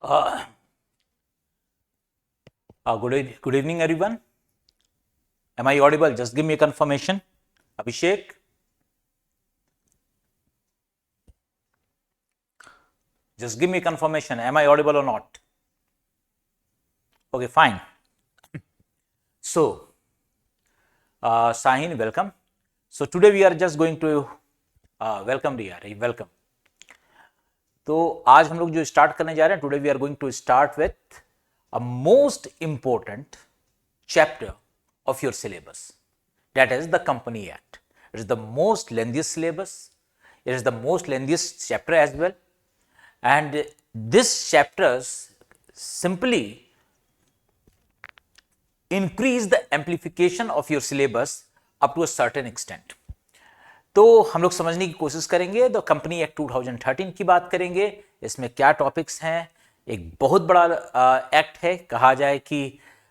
Uh, good evening, everyone. Am I audible? Just give me a confirmation. Abhishek? Just give me a confirmation. Am I audible or not? Okay, fine. So, Sahin, welcome. So, today we are just going to welcome dear, welcome. तो आज हम लोग जो start करने जा रहे हैं, today we are going to start with a most important chapter of your syllabus, that is the Company Act. It is the most lengthiest syllabus, it is the most lengthiest chapter as well, and this chapters simply increase the amplification of your syllabus up to a certain extent. तो हम लोग समझने की कोशिश करेंगे। तो company act 2013 की बात करेंगे, इसमें क्या टॉपिक्स हैं। एक बहुत बड़ा एक्ट है, कहा जाए कि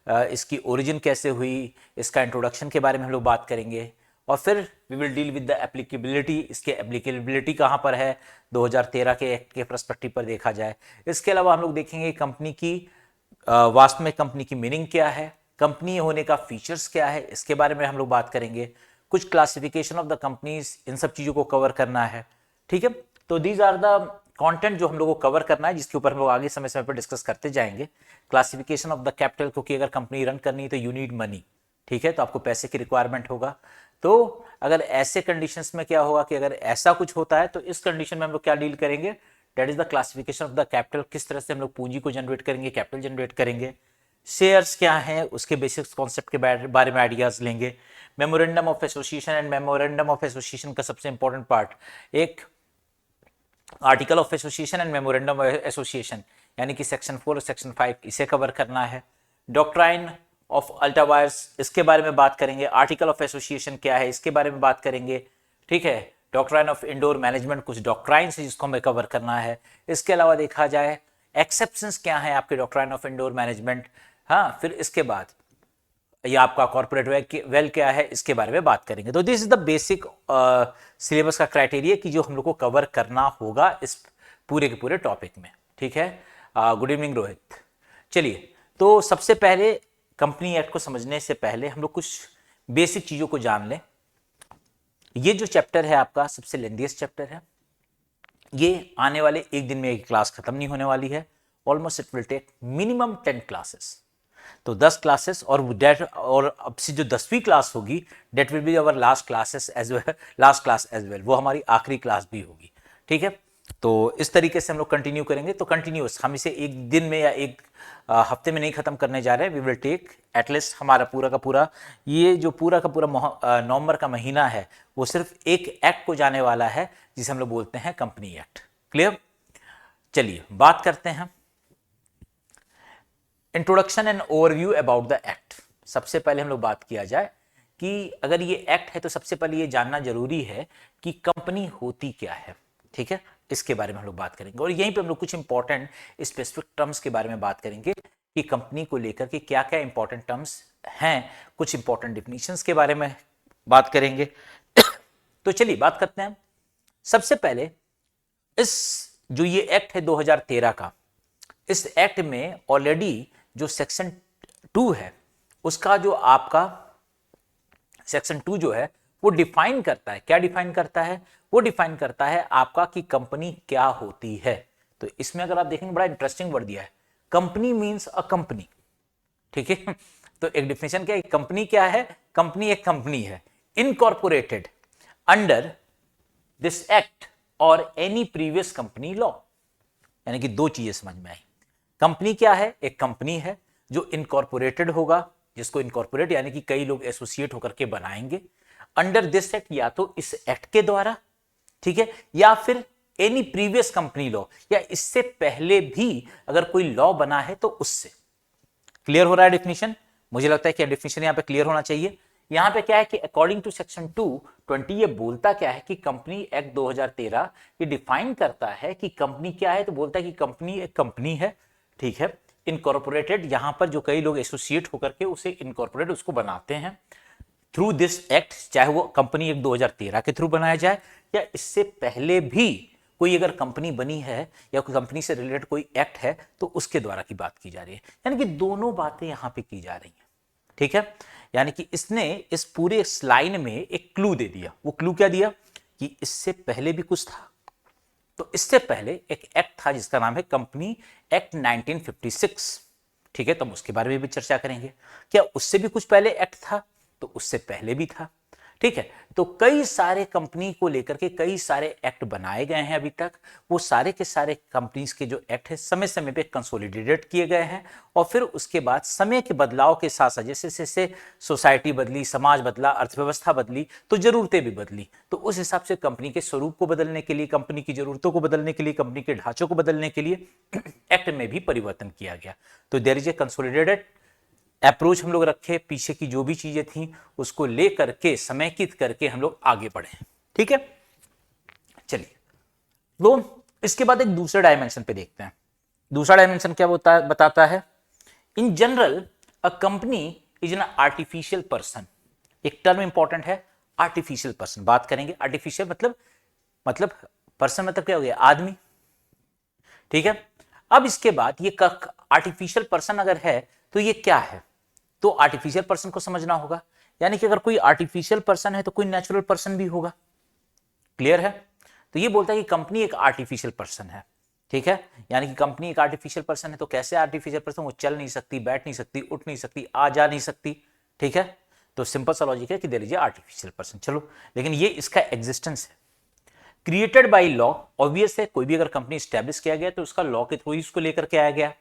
इसकी ओरिजिन कैसे हुई, इसका इंट्रोडक्शन के बारे में हम लोग बात करेंगे, और फिर we will deal with the applicability. इसके एप्लीकेबिलिटी कहाँ पर है 2013 के एक्ट के पर्सपेक्टिव पर देखा जाए। इसके अलावा हम लोग देखेंगे कंपनी की वास्तव में कंपनी की मीनिंग क्या है, कंपनी होने का फीचर्स क्या है, इसके बारे में हम लोग बात करेंगे। कुछ क्लासिफिकेशन ऑफ द कंपनीज, इन सब चीज़ों को कवर करना है। ठीक है, तो दीज आर द कंटेंट जो हम लोगों को कवर करना है, जिसके ऊपर हम लोग आगे समय समय पर डिस्कस करते जाएंगे। क्लासिफिकेशन ऑफ द कैपिटल, क्योंकि अगर कंपनी रन करनी है तो यू नीड मनी। ठीक है, तो आपको पैसे की रिक्वायरमेंट होगा। तो अगर ऐसे कंडीशंस में क्या होगा कि अगर ऐसा कुछ होता है तो इस कंडीशन में हम लोग क्या डील करेंगे, that is the classification of the capital. किस तरह से हम लोग पूंजी को जनरेट करेंगे, कैपिटल जनरेट करेंगे। शेयर्स क्या हैं, उसके बेसिक्स कॉन्सेप्ट के बारे में आइडियाज लेंगे। Memorandum of association, and memorandum of association का सबसे इंपॉर्टेंट पार्ट एक article of association and memorandum of association, यानी कि सेक्शन 4 और सेक्शन 5, इसे कवर करना है। डॉक्ट्राइन ऑफ अल्टावायर्स, इसके बारे में बात करेंगे। आर्टिकल ऑफ एसोसिएशन क्या है, इसके बारे में बात करेंगे। ठीक है, डॉक्ट्राइन ऑफ इंडोर मैनेजमेंट, कुछ डॉक्ट्राइन्स है जिसको हमें कवर करना है। इसके अलावा देखा जाए एक्सेप्शंस क्या है आपके डॉक्ट्राइन ऑफ इंडोर मैनेजमेंट। हाँ, फिर इसके बाद या आपका कॉर्पोरेट वेल क्या है, इसके बारे में बात करेंगे। तो this is the basic syllabus का क्राइटेरिया कि जो हम लोग को कवर करना होगा इस पूरे के पूरे टॉपिक में। ठीक है, गुड इवनिंग रोहित। चलिए, तो सबसे पहले कंपनी एक्ट को समझने से पहले हम लोग कुछ बेसिक चीज़ों को जान लें। ये जो चैप्टर है आपका सबसे लेंथीएस्ट चैप्टर है। ये आने वाले एक दिन में एक क्लास खत्म नहीं होने वाली है। Almost it will take minimum 10 classes. तो 10 क्लासेस, और अब से जो 10वीं क्लास होगी that will be our last classes as well, last class as well, वो हमारी आखिरी क्लास भी होगी। ठीक है, तो इस तरीके से हम लोग कंटिन्यू करेंगे। तो कंटिन्यूस, हम इसे एक दिन में या एक हफ्ते में नहीं खत्म करने जा रहे हैं। वी विल टेक एटलीस्ट हमारा पूरा का पूरा, ये जो पूरा का पूरा नवंबर का महीना है वो सिर्फ एक एक्ट को जाने वाला है, जिसे हम लोग बोलते हैं कंपनी एक्ट। क्लियर? चलिए बात करते हैं introduction and overview about the act. सबसे पहले हम लोग बात किया जाए कि अगर ये एक्ट है तो सबसे पहले ये जानना जरूरी है कि कंपनी होती क्या है। ठीक है, इसके बारे में हम लोग बात करेंगे, और यहीं पे हम लोग कुछ इंपॉर्टेंट स्पेसिफिक टर्म्स के बारे में बात करेंगे कि कंपनी को लेकर के क्या क्या इंपॉर्टेंट टर्म्स हैं, कुछ इंपॉर्टेंट डिफिनीशंस के बारे में बात करेंगे। तो चलिए बात करते हैं। सबसे पहले इस जो ये एक्ट है 2013 का, इस एक्ट में ऑलरेडी जो सेक्शन 2 है उसका जो आपका सेक्शन 2 जो है वो डिफाइन करता है। क्या डिफाइन करता है? वो डिफाइन करता है आपका कि कंपनी क्या होती है। तो इसमें अगर आप देखेंगे बड़ा इंटरेस्टिंग वर्ड दिया है, कंपनी मींस अ कंपनी। ठीक है, तो एक डिफिनेशन क्या है, कंपनी क्या है? कंपनी एक कंपनी है इनकॉर्पोरेटेड अंडर दिस एक्ट और एनी प्रीवियस कंपनी लॉ। यानी कि दो चीजें समझ में आई। कंपनी क्या है? एक कंपनी है जो इनकॉर्पोरेटेड होगा, जिसको इनकॉर्पोरेट यानी कि कई लोग एसोसिएट होकर के बनाएंगे अंडर दिस एक्ट, या तो इस एक्ट के द्वारा, ठीक है, या फिर एनी प्रीवियस कंपनी लॉ, या इससे पहले भी अगर कोई लॉ बना है तो उससे। क्लियर हो रहा है डिफिनेशन? मुझे लगता है कि डिफिनेशन यहां पे क्लियर होना चाहिए। यहां पे क्या है कि अकॉर्डिंग टू सेक्शन 220 ये बोलता क्या है कि कंपनी एक्ट 2013 ये डिफाइन करता है कि कंपनी क्या है। तो बोलता है कि कंपनी एक कंपनी है, ठीक है, इनकॉर्पोरेटेड, यहां पर जो कई लोग एसोसिएट होकर के उसे इनकॉर्पोरेट उसको बनाते हैं थ्रू दिस एक्ट, चाहे वो कंपनी एक्ट 2013 के थ्रू बनाया जाए या इससे पहले भी कोई अगर कंपनी बनी है या कोई कंपनी से रिलेटेड कोई एक्ट है तो उसके द्वारा की बात की जा रही है, यानी कि दोनों बातें यहां पे की जा रही हैं। ठीक है, यानी कि इसने इस पूरे लाइन में एक क्लू दे दिया। वो क्लू क्या दिया कि इससे पहले भी कुछ था। तो इससे पहले एक एक्ट था जिसका नाम है कंपनी एक्ट 1956। ठीक है, तो हम उसके बारे में भी चर्चा करेंगे। क्या उससे भी कुछ पहले एक्ट था? तो उससे पहले भी था। ठीक है, तो कई सारे कंपनी को लेकर के कई सारे एक्ट बनाए गए हैं अभी तक। वो सारे के सारे कंपनीज के जो एक्ट है समय समय पे कंसोलिडेटेड किए गए हैं, और फिर उसके बाद समय के बदलाव के साथ साथ जैसे जैसे सोसाइटी बदली, समाज बदला, अर्थव्यवस्था बदली, तो जरूरतें भी बदली। तो उस हिसाब से कंपनी के स्वरूप को बदलने के लिए, कंपनी की जरूरतों को बदलने के लिए, कंपनी के ढांचों को बदलने के लिए एक्ट में भी परिवर्तन किया गया। तो there is a consolidated approach हम लोग रखे, पीछे की जो भी चीजें थी उसको लेकर के समेकित करके हम लोग आगे बढ़े। ठीक है, चलिए तो इसके बाद एक दूसरे डायमेंशन पे देखते हैं। दूसरा डायमेंशन क्या बताता है? In general a company is an artificial person. एक टर्म इंपॉर्टेंट है, आर्टिफिशियल पर्सन। बात करेंगे आर्टिफिशियल मतलब पर्सन मतलब क्या हो गया? आदमी। ठीक है, अब इसके बाद ये आर्टिफिशियल पर्सन अगर है तो ये क्या है? तो आर्टिफिशियल पर्सन को समझना होगा, यानी कि अगर कोई आर्टिफिशियल पर्सन है तो कोई नेचुरल पर्सन भी होगा। क्लियर है? तो ये बोलता है कि कंपनी एक आर्टिफिशियल पर्सन है। ठीक है, यानी कि कंपनी एक आर्टिफिशियल पर्सन है। तो कैसे आर्टिफिशियल पर्सन? वो चल नहीं सकती, बैठ नहीं सकती, उठ नहीं सकती, आ जा नहीं सकती। ठीक है, तो सिंपल सा लॉजिक है कि there is a artificial person. चलो, लेकिन ये इसका एग्जिस्टेंस है क्रिएटेड बाय लॉ। ऑब्वियस है, कोई भी अगर कंपनी स्टैब्लिश किया गया तो उसका लॉ के थ्रू ही उसको लेकर के आया गया।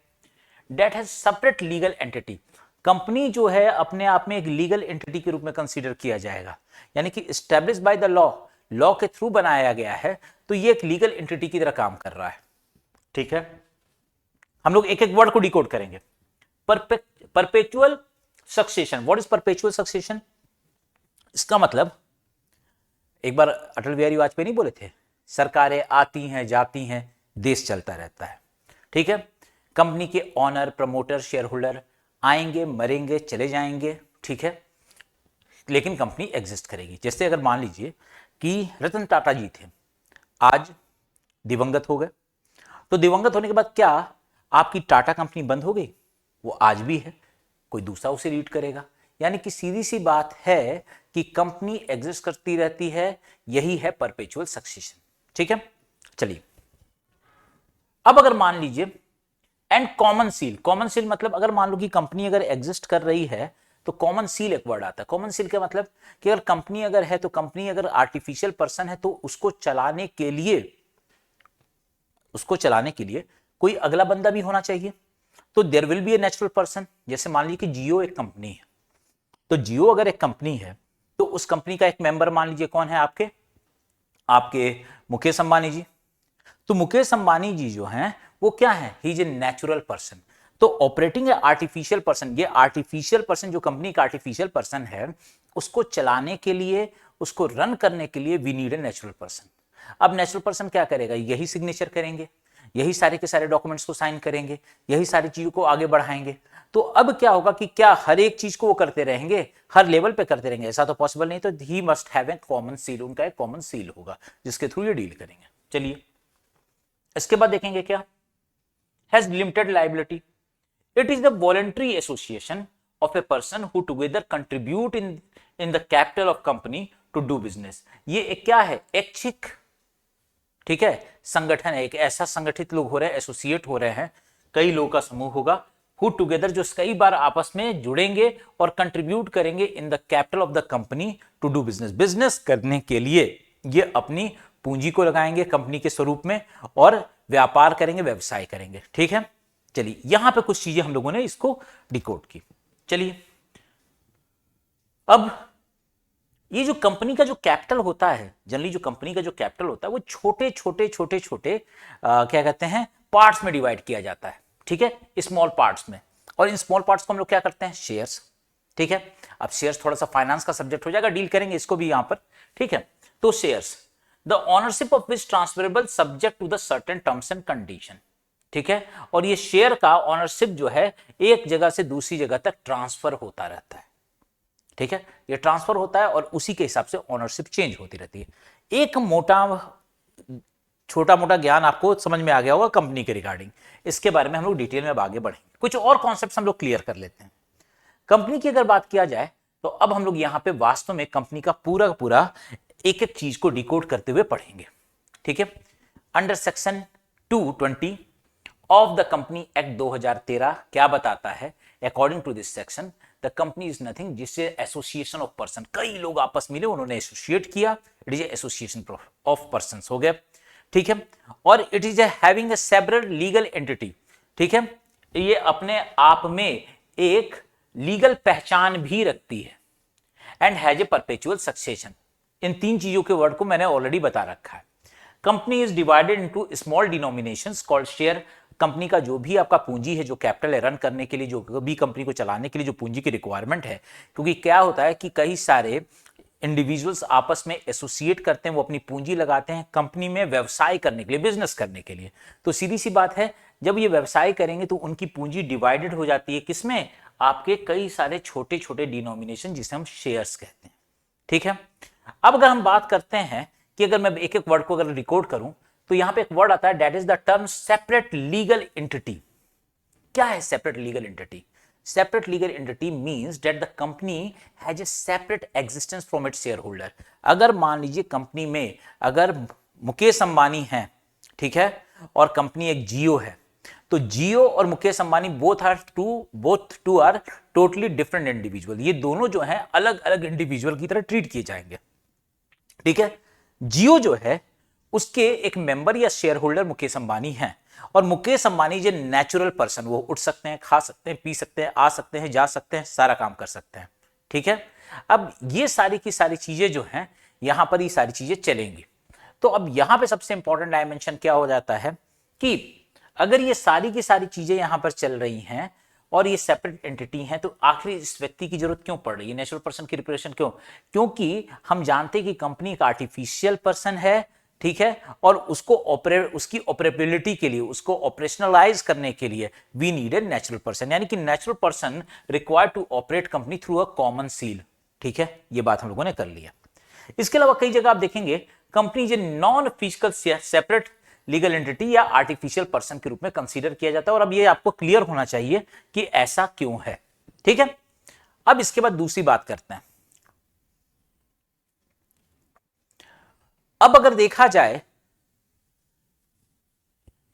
That has separate legal entity. Company जो है अपने आप में एक लीगल एंटिटी के रूप में कंसीडर किया जाएगा, यानी कि establish by the law, law के थ्रू बनाया गया है, तो ये एक लीगल एंटिटी की तरह काम कर रहा है। ठीक है, हम लोग एक एक वर्ड को डिकोड करेंगे। Perpetual succession. What is perpetual succession? इसका मतलब, एक बार अटल बिहारी वाजपेयी नहीं बोले थे, सरकारें आती हैं जाती हैं, देश चलता रहता है। ठीक है, कंपनी के ऑनर, प्रमोटर, शेयर होल्डर आएंगे, मरेंगे, चले जाएंगे। ठीक है, लेकिन कंपनी एग्जिस्ट करेगी। जैसे अगर मान लीजिए कि रतन टाटा जी थे, आज दिवंगत हो गए, तो दिवंगत होने के बाद क्या आपकी टाटा कंपनी बंद हो गई? वो आज भी है, कोई दूसरा उसे लीड करेगा। यानी कि सीधी सी बात है कि कंपनी एग्जिस्ट करती रहती है, यही है परपेचुअल सक्सेशन। ठीक है, चलिए अब अगर मान लीजिए and common seal. Common seal मतलब अगर मान लो कि कंपनी अगर एग्जिस्ट कर रही है तो कॉमन सील एक वर्ड आता है। कॉमन सील का मतलब कि अगर कंपनी अगर है तो कंपनी अगर आर्टिफिशियल पर्सन है तो उसको चलाने के लिए कोई अगला बंदा भी होना चाहिए। तो there will be a natural person. जैसे मान लीजिए कि जियो एक कंपनी है, तो जियो अगर एक कंपनी है तो उस कंपनी का एक मेंबर मान लीजिए कौन है? आपके मुकेश अंबानी जी। तो मुकेश अंबानी जी जो हैं वो क्या है? He is a natural person. तो ऑपरेटिंग ए आर्टिफिशियल पर्सन, ये आर्टिफिशियल पर्सन जो कंपनी का आर्टिफिशियल पर्सन है, उसको चलाने के लिए, उसको रन करने के लिए we need a natural person. अब नेचुरल पर्सन क्या करेगा? यही सिग्नेचर करेंगे, यही सारे के सारे डॉक्यूमेंट्स को साइन करेंगे, यही सारी चीजों को आगे बढ़ाएंगे। तो अब क्या होगा कि क्या हर एक चीज को वो करते रहेंगे, हर लेवल पे करते रहेंगे? ऐसा तो पॉसिबल नहीं। तो he must have a common seal, उनका एक कॉमन सील होगा जिसके थ्रू ये डील करेंगे। चलिए इसके बाद देखेंगे क्या has limited liability. It is the voluntary association of a person who together contribute in the capital of company to do business. ये एक क्या है? ऐच्छिक, ठीक है, संगठन है। एक ऐसा संगठित लोग हो रहे हैं, एसोसिएट हो रहे हैं, कई लोगों का समूह होगा, हु टुगेदर जो कई बार आपस में जुड़ेंगे और कंट्रीब्यूट करेंगे in the capital of the company to do business. Business करने के लिए ये अपनी पूंजी को लगाएंगे कंपनी के स्वरूप में और व्यापार करेंगे, व्यवसाय करेंगे। ठीक है, चलिए यहां पे कुछ चीजें हम लोगों ने इसको डिकोड की। चलिए अब ये जो कंपनी का जो कैपिटल होता है, जनरली जो कंपनी का जो कैपिटल होता है वो छोटे छोटे क्या कहते हैं, पार्ट्स में डिवाइड किया जाता है। ठीक है, स्मॉल पार्ट्स में। और इन स्मॉल पार्ट्स को हम लोग क्या करते हैं? शेयर्स। ठीक है, अब शेयर्स थोड़ा सा फाइनेंस का सब्जेक्ट हो जाएगा, डील करेंगे इसको भी यहां पर। ठीक है, तो shares the ownership of which transferable subject to the certain terms and condition. ठीक है, और ये शेयर का ओनरशिप जो है एक जगह से दूसरी जगह तक ट्रांसफर होता रहता है। ठीक है, ये ट्रांसफर होता है और उसी के हिसाब से ओनरशिप चेंज होती रहती है। एक मोटा छोटा मोटा ज्ञान आपको समझ में आ गया होगा कंपनी के रिगार्डिंग। इसके बारे में हम लोग डिटेल में अब आगे बढ़ेंगे, कुछ और कॉन्सेप्ट्स हम लोग क्लियर कर लेते हैं। कंपनी की अगर बात किया जाए तो अब हम लोग यहां पे वास्तव में कंपनी का पूरा एक एक चीज को डिकोड करते हुए पढ़ेंगे, ठीक है। Under section 220 of the company act 2013 क्या बताता है? According to this section the company is nothing, जिससे एसोसिएशन ऑफ पर्सन, कई लोग आपस मिले उन्होंने एसोसिएट किया, it is association of person हो गया, ठीक है। और it is having a several legal entity, ठीक है, ये अपने आप में एक लीगल पहचान भी रखती है, and has a perpetual succession. इन तीन चीजों के वर्ड को मैंने ऑलरेडी बता रखा है। Company is divided into small denominations called share. Company का जो भी आपका पूंजी है, जो कैपिटल है रन करने के लिए, जो भी कंपनी को चलाने के लिए जो पूंजी की रिक्वायरमेंट है, क्योंकि क्या होता है कि कई सारे इंडिविजुअल्स आपस में एसोसिएट करते हैं, वो अपनी पूंजी लगाते हैं कंपनी में व्यवसाय करने के लिए, बिजनेस करने के लिए। तो सीधी सी बात है, जब ये व्यवसाय करेंगे तो उनकी पूंजी डिवाइडेड हो जाती है किसमें? आपके कई सारे छोटे छोटे डिनोमिनेशन, जिसे हम शेयर्स कहते हैं, ठीक है। अब अगर हम बात करते हैं कि अगर मैं एक एक वर्ड को अगर रिकॉर्ड करूं तो यहां पे एक वर्ड आता है, that is the term separate legal entity. क्या है separate legal entity? Separate legal entity means that the company has a separate existence from its share holder. अगर मान लीजिए कंपनी में अगर मुकेश अंबानी है, ठीक है, और कंपनी एक जियो है, तो जियो और Mukesh Ambani both two are totally different individual. ये दोनों जो हैं अलग अलग इंडिविजुअल की तरह ट्रीट किए जाएंगे, ठीक है। जियो जो है उसके एक मेंबर या शेयर होल्डर मुकेश अंबानी हैं, और मुकेश अंबानी जो नेचुरल पर्सन, वो उठ सकते हैं, खा सकते हैं, पी सकते हैं, आ सकते हैं, जा सकते हैं, सारा काम कर सकते हैं, ठीक है। अब ये सारी की सारी चीजें जो हैं यहां पर ये सारी चीजें चलेंगी। तो अब यहां पे सबसे इंपॉर्टेंट डायमेंशन क्या हो जाता है कि अगर ये सारी की सारी चीजें यहां पर चल रही हैं और ये सेपरेट एंटिटी हैं, तो आखिर इस व्यक्ति की जरूरत क्यों पड़ रही है? नेचुरल पर्सन की रिप्रेजेंटेशन क्यों? क्योंकि हम जानते हैं कि कंपनी एक आर्टिफिशियल पर्सन है, ठीक है, और उसकी ऑपरेबिलिटी के लिए, उसको ऑपरेशनलाइज करने के लिए we need a natural person, यानी कि natural person required to operate company through a common seal, ठीक है। ये बात हम लोगों ने कर लिया। इसके अलावा कई जगह आप देखेंगे कंपनी जो non physical separate legal entity या आर्टिफिशियल पर्सन के रूप में कंसीडर किया जाता है, और अब ये आपको क्लियर होना चाहिए कि ऐसा क्यों है, ठीक है। अब इसके बाद दूसरी बात करते हैं। अब अगर देखा जाए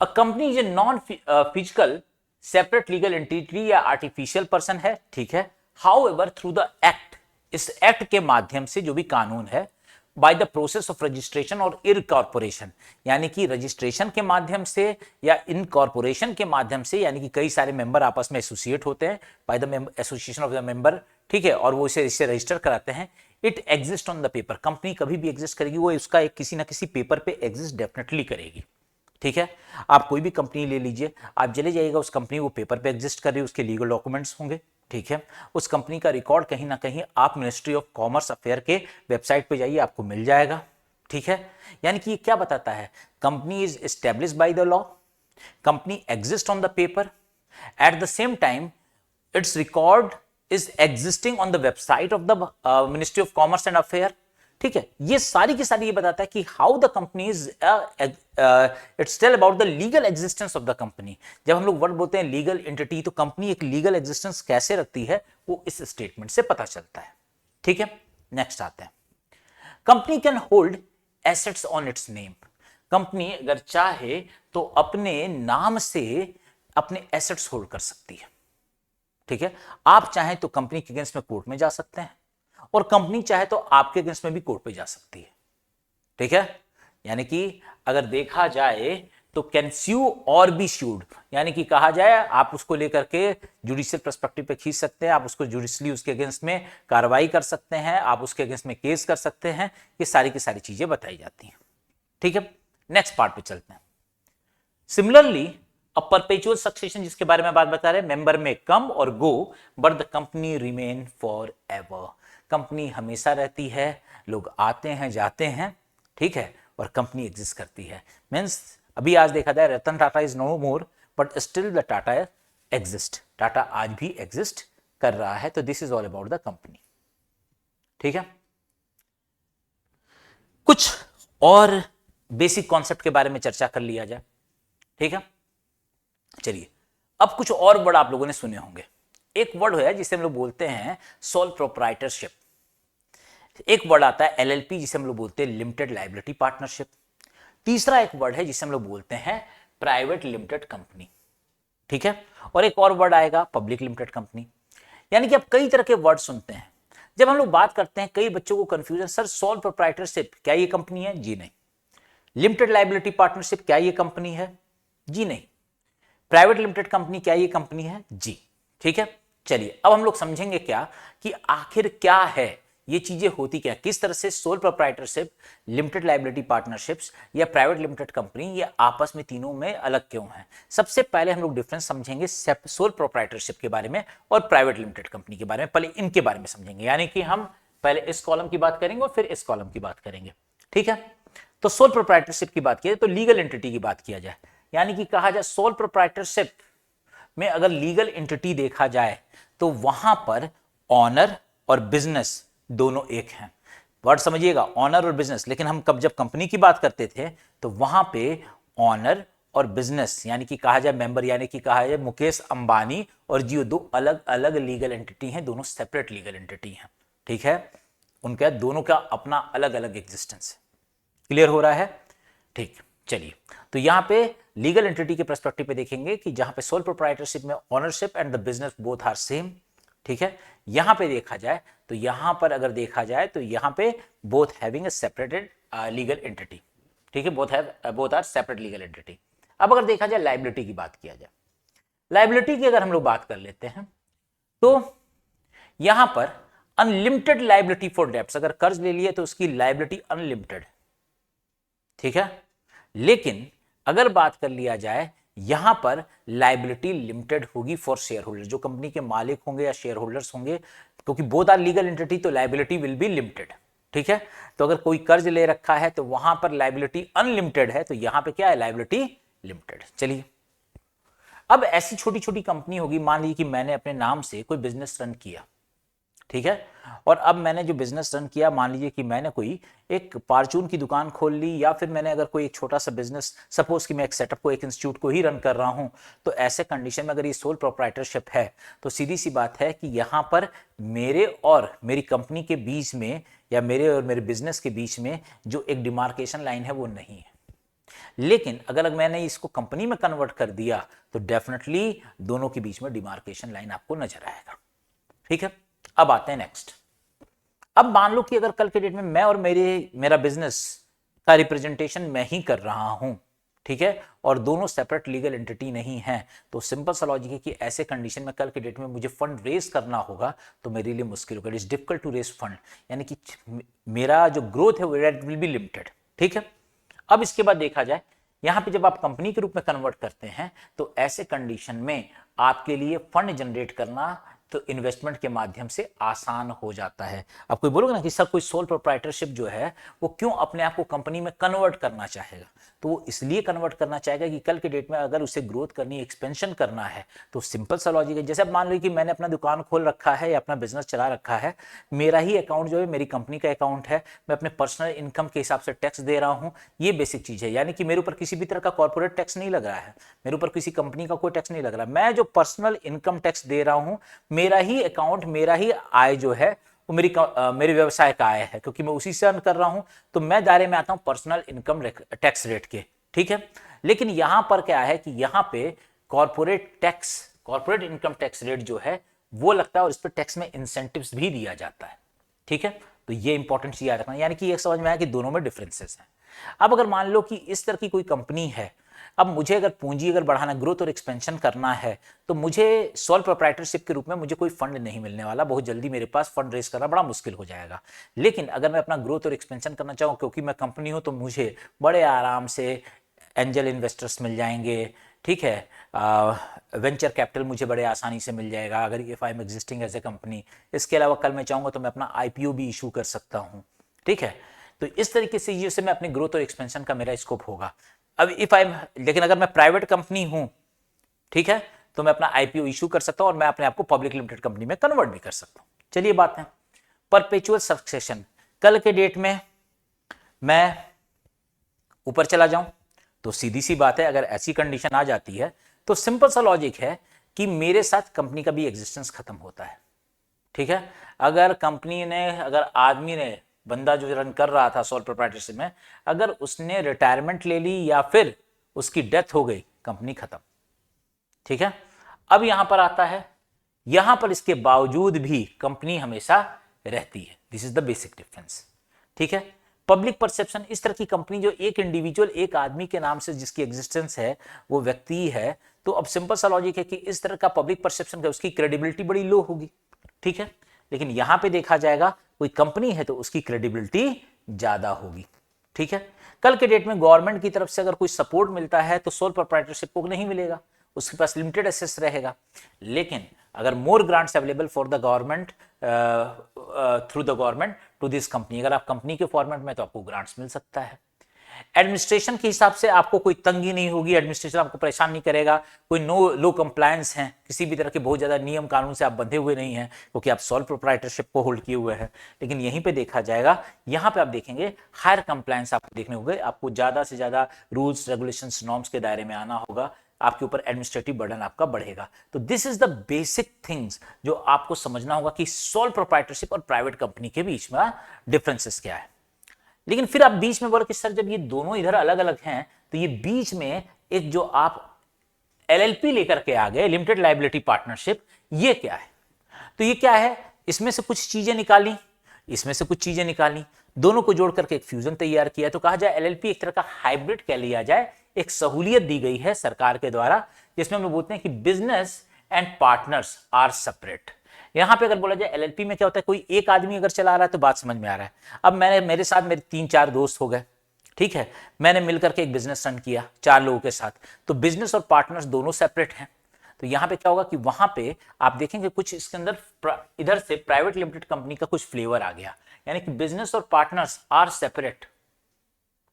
अ कंपनी जो non physical separate legal entity या आर्टिफिशियल पर्सन है, ठीक है, हाउएवर थ्रू द एक्ट, इस एक्ट के माध्यम से जो भी कानून है, by the process of registration और इनकॉर्पोरेशन, यानी कि रजिस्ट्रेशन के माध्यम से या इनकॉर्पोरेशन के माध्यम से, यानी कि कई सारे मेंबर आपस में एसोसिएट होते हैं by the association of the member, ठीक है, और वो इसे रजिस्टर कराते हैं। It exist on the paper, company कभी भी एग्जिस्ट करेगी, वो उसका एक किसी ना किसी पेपर पे एग्जिस्ट डेफिनेटली करेगी, ठीक है। आप कोई भी कंपनी ले लीजिए, आप चले जाइएगा उस कंपनी वो पेपर पे एग्जिस्ट कर रही है, उसके लीगल डॉक्यूमेंट्स होंगे, ठीक है। उस कंपनी का रिकॉर्ड कहीं ना कहीं आप मिनिस्ट्री ऑफ कॉमर्स अफेयर के वेबसाइट पे जाइए, आपको मिल जाएगा, ठीक है। यानी कि ये क्या बताता है? Company is established by the law, company exist on the paper, at the same time it's record is existing on the website of the ministry of commerce and affair, ठीक है। ये सारी की सारी ये बताता है कि how the company is its tell about the legal existence of the company. जब हम लोग वर्ड बोलते हैं लीगल एंटिटी, तो कंपनी एक लीगल एग्जिस्टेंस कैसे रखती है वो इस स्टेटमेंट से पता चलता है, ठीक है। नेक्स्ट आते हैं, company can hold assets on it's name. Company अगर चाहे तो अपने नाम से अपने एसेट्स होल्ड कर सकती है, ठीक है। आप चाहें तो कंपनी के अगेंस्ट में कोर्ट में जा सकते हैं, और कंपनी चाहे तो आपके अगेंस्ट में भी कोर्ट पे जा सकती है, ठीक है। यानी कि अगर देखा जाए तो कैन स्यू और बी स्यूड, यानी कि कहा जाए आप उसको लेकर के जुडिशियल पर्सपेक्टिव पे खींच सकते हैं, आप उसको जुडिशली उसके अगेंस्ट में कार्रवाई कर सकते हैं, आप उसके अगेंस्ट में केस कर सकते हैं। ये सारी की सारी चीजें बताई जाती हैं, ठीक है। नेक्स्ट पार्ट पे चलते हैं। सिमिलरली अ परपेचुअल सक्सेशन, जिसके बारे में बात बता रहे हैं, मेंबर में कम और go but the company remain for ever. Company हमेशा रहती है, लोग आते हैं जाते हैं, ठीक है, और कंपनी एग्जिस्ट करती है। मीन्स अभी आज देखा जाए Ratan Tata is no more but still the Tata exist, Tata आज भी एग्जिस्ट कर रहा है। तो this is all about the company, ठीक है। कुछ और बेसिक कॉन्सेप्ट के बारे में चर्चा कर लिया जाए। ठीक है, चलिए अब कुछ और वर्ड आप लोगों ने सुने होंगे। एक वर्ड है जिसे हम लोग बोलते हैं सोल प्रोप्राइटरशिप, एक वर्ड आता है एलएलपी जिसे हम लोग बोलते हैं लिमिटेड लायबिलिटी पार्टनरशिप, तीसरा एक वर्ड है जिसे हम लोग बोलते हैं प्राइवेट लिमिटेड कंपनी। ठीक है, और एक और वर्ड आएगा पब्लिक लिमिटेड कंपनी। यानी कि आप कई तरह के वर्ड सुनते हैं। जब हम लोग बात करते हैं, कई बच्चों को कंफ्यूजन, सर सोल प्रोप्राइटरशिप क्या ये कंपनी है? जी नहीं। लिमिटेड लायबिलिटी पार्टनरशिप क्या ये कंपनी है? जी नहीं। प्राइवेट लिमिटेड कंपनी क्या ये कंपनी है? जी। ठीक है, चलिए अब हम लोग समझेंगे क्या कि आखिर क्या है ये चीजें होती क्या, किस तरह से sole proprietorship, limited liability partnerships या प्राइवेट लिमिटेड कंपनी ये आपस में तीनों में अलग क्यों है। सबसे पहले हम लोग डिफरेंस समझेंगे सोल प्रोप्राइटरशिप के बारे में और प्राइवेट लिमिटेड कंपनी के बारे में। पहले इनके बारे में समझेंगे, यानी कि हम पहले इस कॉलम की बात करेंगे और फिर इस कॉलम की बात करेंगे। ठीक है, तो सोल प्रोप्राइटरशिप की बात किया तो लीगल एंटिटी की बात किया जाए, यानी कि कहा जाए सोल प्रोप्राइटरशिप में अगर लीगल एंटिटी देखा जाए तो वहां पर ऑनर और बिजनेस दोनों एक हैं। वर्ड समझिएगा, ऑनर और बिजनेस। लेकिन हम जब कंपनी की बात करते थे तो वहां पे ऑनर और बिजनेस यानी कि कहा जाए मेंबर, यानी कि कहा जाए मुकेश अंबानी और जियो, दो अलग अलग लीगल एंटिटी हैं, दोनों सेपरेट लीगल एंटिटी हैं। ठीक है, उनका दोनों का अपना अलग अलग एग्जिस्टेंस है। क्लियर हो रहा है? ठीक, चलिए तो यहां पे लीगल एंटिटी के पर्सपेक्टिव पे देखेंगे कि जहां पे सोल प्रोप्राइटरशिप में ownership and the business both are same. ठीक है, यहां पे देखा जाए तो यहां पर अगर देखा जाए तो यहां पे both having a separated legal entity. ठीक है, both are separate legal entity. अब अगर देखा जाए लायबिलिटी की बात किया जाए, लायबिलिटी की अगर हम लोग बात कर लेते हैं तो यहां पर अनलिमिटेड लायबिलिटी फॉर डेब्ट्स, अगर कर्ज ले लिए तो उसकी लायबिलिटी अनलिमिटेड। ठीक है, लेकिन अगर बात कर लिया जाए यहां पर लायबिलिटी लिमिटेड होगी फॉर शेयर होल्डर, जो कंपनी के मालिक होंगे या शेयर होल्डर्स होंगे, क्योंकि बोथ आर लीगल एंटिटी तो लायबिलिटी विल बी लिमिटेड। ठीक है, तो अगर कोई कर्ज ले रखा है तो वहां पर लायबिलिटी अनलिमिटेड है, तो यहां पे क्या है? Liability limited. चलिए अब ऐसी छोटी छोटी कंपनी होगी, मान लीजिए कि मैंने अपने नाम से कोई बिजनेस रन किया। ठीक है, और अब मैंने जो बिजनेस रन किया, मान लीजिए कि मैंने कोई एक परचून की दुकान खोल ली, या फिर मैंने अगर कोई एक छोटा सा बिजनेस, सपोज कि मैं एक सेटअप को, एक इंस्टीट्यूट को ही रन कर रहा हूं, तो ऐसे कंडीशन में अगर ये सोल प्रोप्राइटरशिप है तो सीधी सी बात है कि यहां पर मेरे और मेरी कंपनी के बीच में या मेरे और मेरे बिजनेस के बीच में जो एक डिमार्केशन लाइन है वो नहीं है। लेकिन अगर मैंने इसको कंपनी में कन्वर्ट कर दिया तो डेफिनेटली दोनों के बीच में डिमार्केशन लाइन आपको नजर आएगा। ठीक है, अब आते हैं नेक्स्ट। अब मान लो कि अगर कल के डेट में मैं और मेरा बिजनेस का रिप्रेजेंटेशन मैं ही कर रहा हूं, ठीक है, और दोनों सेपरेट लीगल एंटिटी नहीं हैं, तो सिंपल सा लॉजिक है कि ऐसे कंडीशन में कल के डेट में मुझे फंड रेज करना होगा तो मेरे लिए मुश्किल होगा। It is difficult to raise fund, यानी कि मेरा जो ग्रोथ है वो विल बी लिमिटेड। ठीक है, अब इसके बाद देखा जाए यहां पे जब आप कंपनी के रूप में कन्वर्ट करते हैं तो ऐसे कंडीशन में आपके लिए फंड जनरेट करना तो इन्वेस्टमेंट के माध्यम से आसान हो जाता है। अब कोई बोलोगे ना कि सर कोई सोल प्रोप्राइटरशिप जो है वो क्यों अपने आप को कंपनी में कन्वर्ट करना चाहेगा, तो वो इसलिए कन्वर्ट करना चाहेगा कि कल के डेट में अगर उसे ग्रोथ करनी, एक्सपेंशन करना है, तो सिंपल सा लॉजिक है। जैसे अब मान लो कि मैंने अपना दुकान खोल रखा है या अपना बिजनेस चला रखा है, मेरा ही अकाउंट जो है मेरी कंपनी का अकाउंट है, मैं अपने पर्सनल इनकम के हिसाब से टैक्स दे रहा हूं, ये बेसिक चीज है। यानी कि मेरे ऊपर किसी भी तरह का कॉर्पोरेट टैक्स नहीं लग रहा है, मेरे ऊपर किसी कंपनी का कोई टैक्स नहीं लग रहा, मैं जो पर्सनल इनकम टैक्स दे रहा हूं, मेरा ही अकाउंट, मेरा ही आय जो है वो मेरे व्यवसाय का आय है, क्योंकि मैं उसी से अर्न कर रहा हूं, तो मैं दायरे में आता हूं पर्सनल इनकम टैक्स रेट के। ठीक है, लेकिन यहां पर क्या है कि यहां पे कॉर्पोरेट इनकम टैक्स रेट जो है वो लगता है और इस पर टैक्स में इंसेंटिव्स भी दिया जाता है। ठीक है, तो ये इंपॉर्टेंट चीज याद रखना, यानी कि ये समझ में आया कि दोनों में डिफरेंसेस हैं। अब अगर मान लो कि इस तरह की कोई कंपनी है, अब मुझे अगर पूंजी अगर बढ़ाना, ग्रोथ और एक्सपेंशन करना है, तो मुझे सोल प्रोप्राइटरशिप के रूप में मुझे कोई फंड नहीं मिलने वाला, बहुत जल्दी मेरे पास फंड रेज करना बड़ा मुश्किल हो जाएगा। लेकिन अगर मैं अपना ग्रोथ और एक्सपेंशन करना चाहूँ, क्योंकि मैं कंपनी हूँ, तो मुझे बड़े आराम से एंजल इन्वेस्टर्स मिल जाएंगे। ठीक है, वेंचर कैपिटल मुझे बड़े आसानी से मिल जाएगा अगर if I am existing as a company. इसके अलावा कल मैं चाहूँगा तो मैं अपना आईपीओ भी इशू कर सकता हूँ। ठीक है, तो इस तरीके से ये से मैं अपने ग्रोथ और एक्सपेंशन का मेरा स्कोप होगा। अब लेकिन अगर मैं प्राइवेट कंपनी हूं, ठीक है, तो मैं अपना आईपीओ इशू कर सकता हूं और मैं अपने आप को पब्लिक लिमिटेड कंपनी में कन्वर्ट भी कर सकता हूं। चलिए बात है परपेचुअल सक्सेशन। कल के डेट में मैं ऊपर चला जाऊं तो सीधी सी बात है, अगर ऐसी कंडीशन आ जाती है तो सिंपल सा लॉजिक है कि मेरे साथ कंपनी का भी एग्जिस्टेंस खत्म होता है। ठीक है, अगर कंपनी ने, अगर आदमी ने, बंदा जो रन कर रहा था सोल प्रोप्राइटरशिप में, अगर उसने रिटायरमेंट ले ली या फिर उसकी डेथ हो गई, कंपनी खत्म। ठीक है, अब यहां पर आता है, यहां पर इसके बावजूद भी कंपनी हमेशा रहती है। This is the basic difference. ठीक है, पब्लिक परसेप्शन, इस तरह की कंपनी जो एक इंडिविजुअल, एक आदमी के नाम से जिसकी एग्जिस्टेंस है, वो व्यक्ति है, तो अब सिंपल सा लॉजिक है कि इस तरह का पब्लिक परसेप्शन का उसकी क्रेडिबिलिटी बड़ी लो होगी। ठीक है, लेकिन यहां पे देखा जाएगा कोई कंपनी है तो उसकी क्रेडिबिलिटी ज्यादा होगी। ठीक है, कल के डेट में गवर्नमेंट की तरफ से अगर कोई सपोर्ट मिलता है तो सोल प्रोप्राइटरशिप को नहीं मिलेगा, उसके पास लिमिटेड एसेस रहेगा। लेकिन अगर more grants available for the government, through the government to this company, अगर आप कंपनी के फॉर्मेट में, तो आपको ग्रांट्स मिल सकता है। एडमिनिस्ट्रेशन के हिसाब से आपको कोई तंगी नहीं होगी, एडमिनिस्ट्रेशन आपको परेशान नहीं करेगा, कोई लो कंप्लायंस है, किसी भी तरह के बहुत ज्यादा नियम कानून से आप बंधे हुए नहीं हैं, क्योंकि आप सोल प्रोप्राइटरशिप को होल्ड किए हुए हैं। लेकिन यहीं पे देखा जाएगा, यहाँ पे आप देखेंगे हायर कंप्लायंस आपको देखने होंगे, आपको ज्यादा से ज्यादा रूल्स रेगुलेशंस नॉर्म्स के दायरे में आना होगा, आपके ऊपर एडमिनिस्ट्रेटिव बर्डन आपका बढ़ेगा। तो this is the basic things जो आपको समझना होगा कि सोल प्रोप्राइटरशिप और प्राइवेट कंपनी के बीच में डिफरेंसेस क्या है। लेकिन फिर आप बीच में बोलो कि सर जब ये दोनों इधर अलग अलग हैं, तो ये बीच में एक जो आप एलएलपी लेकर के आ गए, लिमिटेड लायबिलिटी पार्टनरशिप, ये क्या है? तो ये क्या है, इसमें से कुछ चीजें निकाली, इसमें से कुछ चीजें निकाली, दोनों को जोड़ करके एक फ्यूजन तैयार किया। तो कहा जाए एलएलपी एक तरह का हाइब्रिड कह लिया जाए, एक सहूलियत दी गई है सरकार के द्वारा, जिसमें हम बोलते हैं कि business and partners are separate. यहां पे अगर बोला जाए एलएलपी में क्या होता है, कोई एक आदमी अगर चला रहा है तो बात समझ में आ रहा है। अब मेरे साथ मेरे 3-4 दोस्त हो गए, ठीक है, मैंने मिलकर के एक बिजनेस रन किया 4 लोगों के साथ, तो बिजनेस और पार्टनर्स दोनों सेपरेट हैं। तो यहां पे क्या होगा कि वहां पे आप देखेंगे कुछ इसके अंदर इधर से प्राइवेट लिमिटेड कंपनी का कुछ फ्लेवर आ गया, यानी कि बिजनेस और पार्टनर्स आर सेपरेट।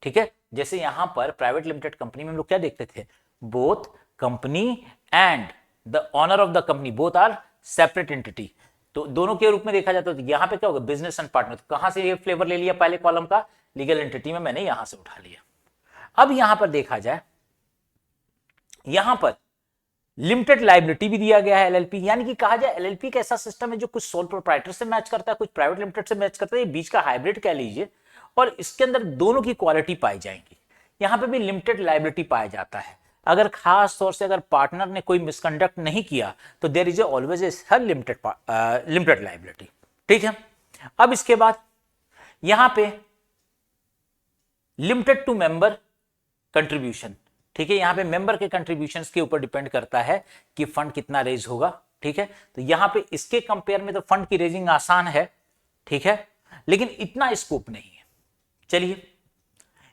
ठीक है, जैसे यहां पर प्राइवेट लिमिटेड कंपनी में हम लोग क्या देखते थे, both company and the owner of the company both are separate entity, तो दोनों के रूप में देखा जाता है। तो यहां पे क्या होगा, बिजनेस एंड पार्टनर, तो कहां से ये फ्लेवर ले लिया, पहले कॉलम का लीगल एंटिटी में मैंने यहां से उठा लिया। अब यहां पर देखा जाए, यहां पर लिमिटेड लायबिलिटी भी दिया गया है एलएलपी, यानी कि कहा जाए एलएलपी का ऐसा सिस्टम है जो कुछ सोल प्रोप्राइटर से मैच करता है, कुछ प्राइवेट लिमिटेड से मैच करता है, ये बीच का हाइब्रिड कह लीजिए, और इसके अंदर दोनों की क्वालिटी पाई जाएंगी। यहां पे भी लिमिटेड लायबिलिटी पाया जाता है, अगर खास तौर से अगर पार्टनर ने कोई मिसकंडक्ट नहीं किया तो there is always a limited liability. ठीक है, अब इसके बाद यहां पे लिमिटेड टू मेंबर कंट्रीब्यूशन, ठीक है, यहां पे मेंबर के कंट्रीब्यूशंस के ऊपर डिपेंड करता है कि फंड कितना रेज होगा। ठीक है, तो यहां पे इसके कंपेयर में तो फंड की रेजिंग आसान है, ठीक है, लेकिन इतना स्कोप नहीं है। चलिए,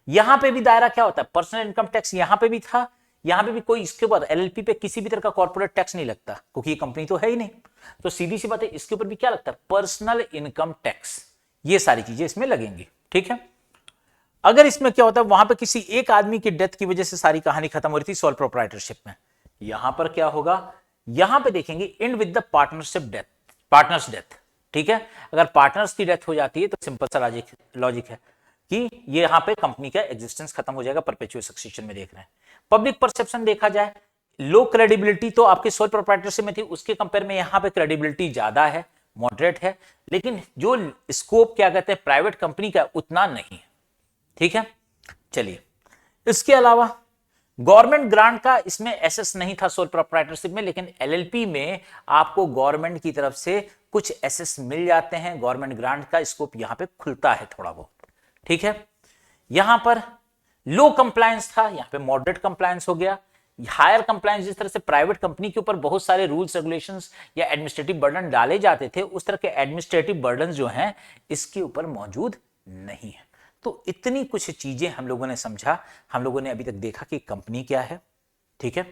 यहां पे भी दायरा क्या होता है, पर्सनल इनकम टैक्स यहां पे भी था, यहां पे भी कोई इसके ऊपर एलएलपी पे किसी भी तरह का कॉर्पोरेट टैक्स नहीं लगता, क्योंकि ये कंपनी तो है ही नहीं, तो सीधी सी बात है इसके ऊपर भी क्या लगता है, पर्सनल इनकम टैक्स, ये सारी चीजें इसमें लगेंगी। ठीक है, अगर इसमें क्या होता है, वहां पे किसी एक आदमी की डेथ की वजह से सारी कहानी खत्म हो रही थी सोल प्रोप्राइटरशिप में, यहां पर क्या होगा, यहां पे देखेंगे and with the partners death. ठीक है, अगर पार्टनर्स की डेथ हो जाती है तो सिंपल सा लॉजिक है कि ये यहां पे कंपनी का एग्जिस्टेंस खत्म हो जाएगा, परपेचुअल सक्सेशन में देख रहे हैं। पब्लिक परसेप्शन देखा जाए, लो क्रेडिबिलिटी तो आपके सोल प्रोप्राइटरशिप में थी, उसके कंपेयर में यहां पे क्रेडिबिलिटी ज्यादा है, मॉडरेट है, लेकिन जो स्कोप क्या कहते हैं प्राइवेट कंपनी का उतना नहीं है। ठीक है, चलिए, इसके अलावा गवर्नमेंट ग्रांट का इसमें एसेस नहीं था सोल प्रोप्राइटरशिप में, लेकिन एलएलपी में आपको गवर्नमेंट की तरफ से कुछ एसेस मिल जाते हैं, गवर्नमेंट ग्रांट का स्कोप यहां पे खुलता है थोड़ा बहुत। ठीक है, यहां पर लो कंप्लायंस था, यहां पे मॉडरेट कंप्लायंस हो गया। हायर कंप्लायंस, जिस तरह से प्राइवेट कंपनी के ऊपर बहुत सारे रूल्स रेगुलेशंस या एडमिनिस्ट्रेटिव बर्डन डाले जाते थे, उस तरह के एडमिनिस्ट्रेटिव बर्डन जो हैं इसके ऊपर मौजूद नहीं है। तो इतनी कुछ चीजें हम लोगों ने समझा, हम लोगों ने अभी तक देखा कि कंपनी क्या है। ठीक है,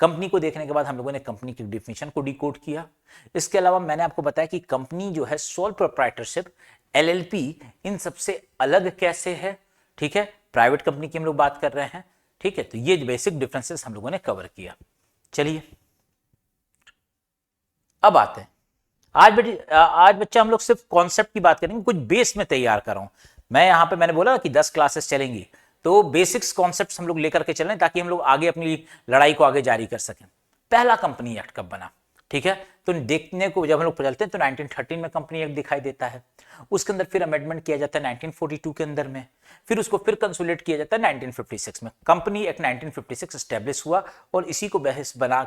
कंपनी को देखने के बाद हम लोगों ने कंपनी की डिफिनेशन को डिकोड किया। इसके अलावा मैंने आपको बताया कि कंपनी जो है सोल प्रोप्राइटरशिप, एलएलपी, इन सबसे अलग कैसे है। ठीक है, प्राइवेट कंपनी की हम लोग बात कर रहे हैं। ठीक है, तो ये बेसिक डिफरेंसेस हम लोगों ने कवर किया। चलिए, अब आते हैं आज बच्चा हम लोग सिर्फ कॉन्सेप्ट की बात करेंगे, कुछ बेस में तैयार कर रहा हूं मैं। यहां पे मैंने बोला कि 10 क्लासेस चलेंगी, तो बेसिक्स कॉन्सेप्ट्स हम लोग लेकर के चलें ताकि हम लोग आगे अपनी लड़ाई को आगे जारी कर सकें। पहला कंपनी एक्ट कब बना, ठीक है, तो देखने को जब हम लोग चलते हैं तो 1913 में कंपनी एक्ट दिखाई देता है। उसके अंदर फिर अमेंडमेंट किया जाता है 1942 के अंदर में, फिर उसको फिर कंसोलिडेट किया जाता है 1956 में। कंपनी एक्ट 1956 एस्टेब्लिश हुआ और इसी को बेस बना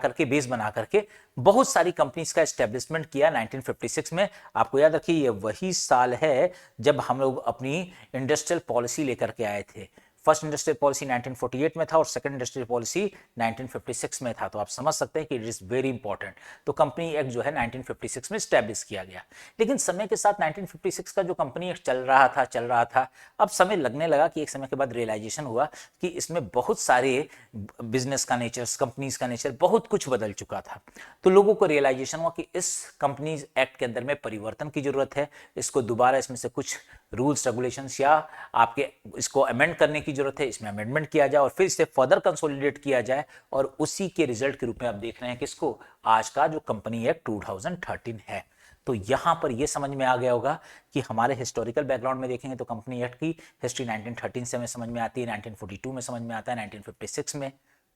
करके बहुत सारी कंपनीज का एस्टेब्लिशमेंट किया 1956 में। आपको याद रखिए ये वही साल है जब हम लोग अपनी इंडस्ट्रियल पॉलिसी लेकर के आए थे। फर्स्ट इंडस्ट्रियल पॉलिसी 1948 में था और सेकंड इंडस्ट्रियल पॉलिसी 1956 में था। तो आप समझ सकते हैं कि इट इज वेरी इंपॉर्टेंट। तो कंपनी एक्ट जो है 1956 में स्टैब्लिश किया गया। लेकिन समय के साथ 1956 का जो कंपनी एक्ट चल रहा था, अब समय लगने लगा कि एक समय के बाद रियलाइजेशन हुआ कि इसमें बहुत सारे बिजनेस का नेचर, कंपनीज का नेचर बहुत कुछ बदल चुका था। तो लोगों को रियलाइजेशन हुआ कि इस कंपनीज एक्ट के अंदर में परिवर्तन की जरूरत है, इसको दोबारा इसमें से कुछ रूल्स रेगुलेशंस या आपके इसको अमेंड करने की जरूरत है, इसमें अमेंडमेंट किया जाए और फिर इसे फर्दर कंसोलिडेट किया जाए। और उसी के रिजल्ट के रूप में आप देख रहे हैं किसको, आज का जो कंपनी एक्ट 2013 है। तो यहां पर यह समझ में आ गया होगा कि हमारे हिस्टोरिकल बैकग्राउंड में देखेंगे तो कंपनी एक्ट की हिस्ट्री 1913 से हमें समझ में आती है, 1942 में समझ में आता है, 1956 में,